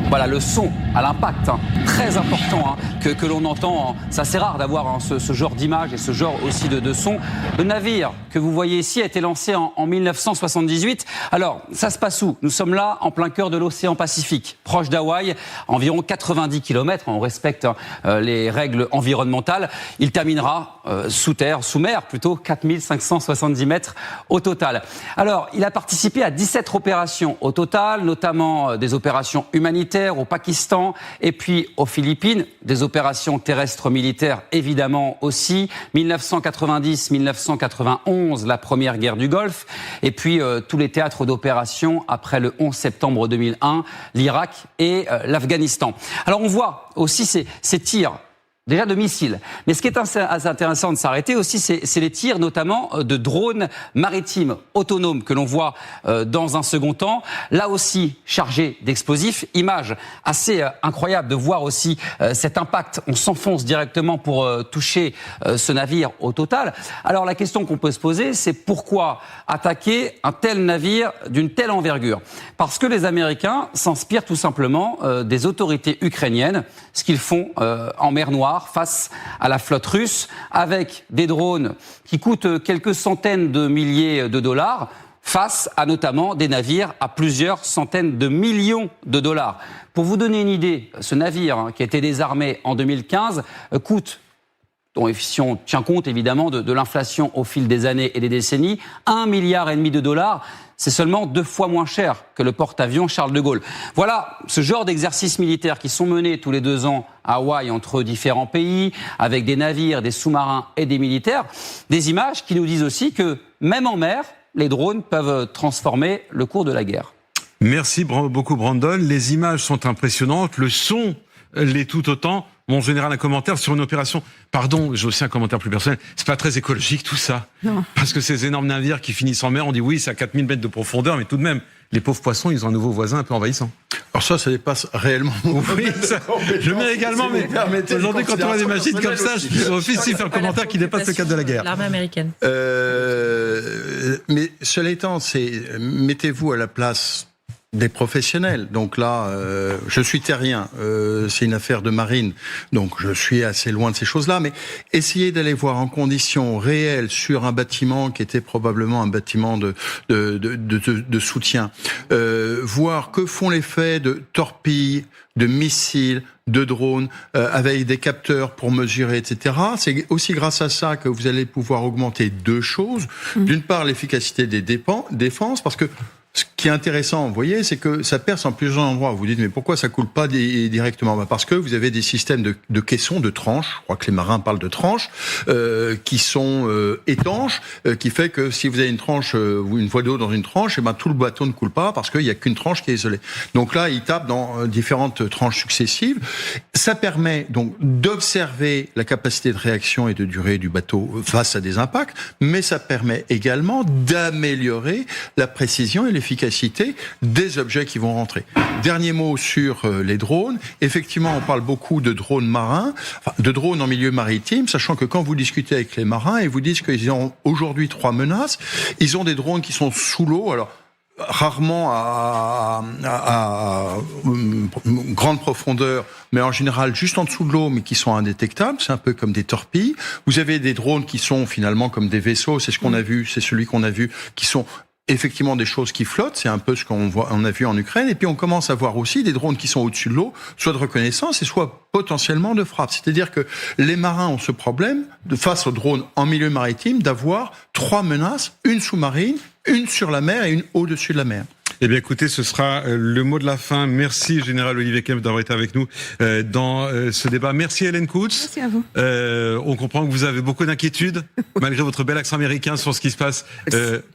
Voilà, le son à l'impact, très important, que l'on entend. C'est assez rare d'avoir ce genre d'image et ce genre aussi de son. Le navire que vous voyez ici a été lancé en 1978. Alors, ça se passe où ? Nous sommes là, en plein cœur de l'océan Pacifique, proche d'Hawaï, environ 90 km. On respecte les règles environnementales. Il terminera sous mer, plutôt 4570 mètres au total. Alors, il a participé à 17 opérations au total, notamment des opérations humanitaires au Pakistan et puis aux Philippines, des opérations terrestres militaires évidemment aussi, 1990-1991, la première guerre du Golfe, et puis tous les théâtres d'opérations après le 11 septembre 2001, l'Irak et l'Afghanistan. Alors on voit aussi ces tirs déjà de missiles. Mais ce qui est assez intéressant de s'arrêter aussi, c'est les tirs notamment de drones maritimes autonomes que l'on voit dans un second temps, là aussi chargés d'explosifs. Image assez incroyable de voir aussi cet impact. On s'enfonce directement pour toucher ce navire au total. Alors la question qu'on peut se poser, c'est pourquoi attaquer un tel navire d'une telle envergure ? Parce que les Américains s'inspirent tout simplement des autorités ukrainiennes, ce qu'ils font en mer Noire, face à la flotte russe, avec des drones qui coûtent quelques centaines de milliers de dollars, face à notamment des navires à plusieurs centaines de millions de dollars. Pour vous donner une idée, ce navire qui a été désarmé en 2015 coûte, si on tient compte évidemment de l'inflation au fil des années et des décennies, 1,5 milliard de dollars. C'est seulement 2 fois moins cher que le porte-avions Charles de Gaulle. Voilà ce genre d'exercices militaires qui sont menés tous les 2 ans à Hawaï entre différents pays, avec des navires, des sous-marins et des militaires. Des images qui nous disent aussi que, même en mer, les drones peuvent transformer le cours de la guerre. Merci beaucoup Brandon. Les images sont impressionnantes, le son l'est tout autant. Mon général, un commentaire sur une opération. Pardon, j'ai aussi un commentaire plus personnel. C'est pas très écologique tout ça. Non. Parce que ces énormes navires qui finissent en mer, on dit oui, c'est à 4000 mètres de profondeur, mais tout de même, les pauvres poissons, ils ont un nouveau voisin un peu envahissant. Alors ça dépasse réellement. Oui, je mets également, mais aujourd'hui, quand on a des machines comme ça, je peux aussi faire un commentaire qui dépasse le cadre de la guerre. L'armée américaine. Mais cela étant, mettez-vous à la place des professionnels. Donc là, je suis terrien, c'est une affaire de marine, donc je suis assez loin de ces choses-là, mais essayez d'aller voir en conditions réelles sur un bâtiment qui était probablement un bâtiment de soutien, voir que font les faits de torpilles, de missiles, de drones, avec des capteurs pour mesurer, etc. C'est aussi grâce à ça que vous allez pouvoir augmenter 2 choses. D'une part, l'efficacité des défenses, parce que ce qui est intéressant, vous voyez, c'est que ça perce en plusieurs endroits. Vous vous dites, mais pourquoi ça coule pas directement ? Parce que vous avez des systèmes de caissons, de tranches. Je crois que les marins parlent de tranches, qui sont étanches, qui fait que si vous avez une tranche, une voie d'eau dans une tranche, et ben tout le bateau ne coule pas parce qu'il y a qu'une tranche qui est isolée. Donc là, ils tapent dans différentes tranches successives. Ça permet donc d'observer la capacité de réaction et de durée du bateau face à des impacts, mais ça permet également d'améliorer la précision et l'efficacité des objets qui vont rentrer. Dernier mot sur les drones. Effectivement, on parle beaucoup de drones marins, de drones en milieu maritime, sachant que quand vous discutez avec les marins, ils vous disent qu'ils ont aujourd'hui 3 menaces. Ils ont des drones qui sont sous l'eau, alors rarement à grande profondeur, mais en général juste en dessous de l'eau, mais qui sont indétectables. C'est un peu comme des torpilles. Vous avez des drones qui sont finalement comme des vaisseaux. C'est ce qu'on a vu, c'est celui qu'on a vu, qui sont effectivement des choses qui flottent, c'est un peu ce on a vu en Ukraine, et puis on commence à voir aussi des drones qui sont au-dessus de l'eau, soit de reconnaissance et soit potentiellement de frappe. C'est-à-dire que les marins ont ce problème, face aux drones en milieu maritime, d'avoir 3 menaces, une sous-marine, une sur la mer et une au-dessus de la mer. Eh bien, écoutez, ce sera le mot de la fin. Merci, Général Olivier Kempf, d'avoir été avec nous dans ce débat. Merci, Hélène Coutts. Merci à vous. On comprend que vous avez beaucoup d'inquiétudes, malgré votre bel accent américain, sur ce qui se passe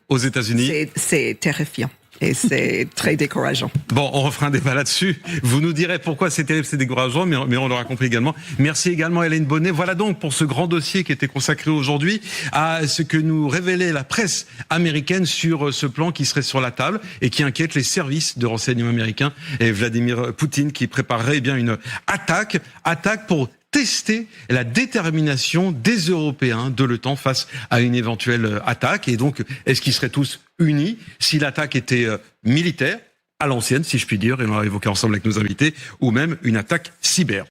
aux États-Unis. C'est terrifiant. Et c'est très décourageant. Bon, on refera un débat là-dessus. Vous nous direz pourquoi c'est terrible, c'est décourageant, mais on l'aura compris également. Merci également Hélène Bonnet. Voilà donc pour ce grand dossier qui était consacré aujourd'hui à ce que nous révélait la presse américaine sur ce plan qui serait sur la table et qui inquiète les services de renseignement américains et Vladimir Poutine qui préparerait bien une attaque pour tester la détermination des Européens de l'OTAN face à une éventuelle attaque. Et donc, est-ce qu'ils seraient tous unis si l'attaque était militaire, à l'ancienne, si je puis dire, et on l'a évoqué ensemble avec nos invités, ou même une attaque cyber?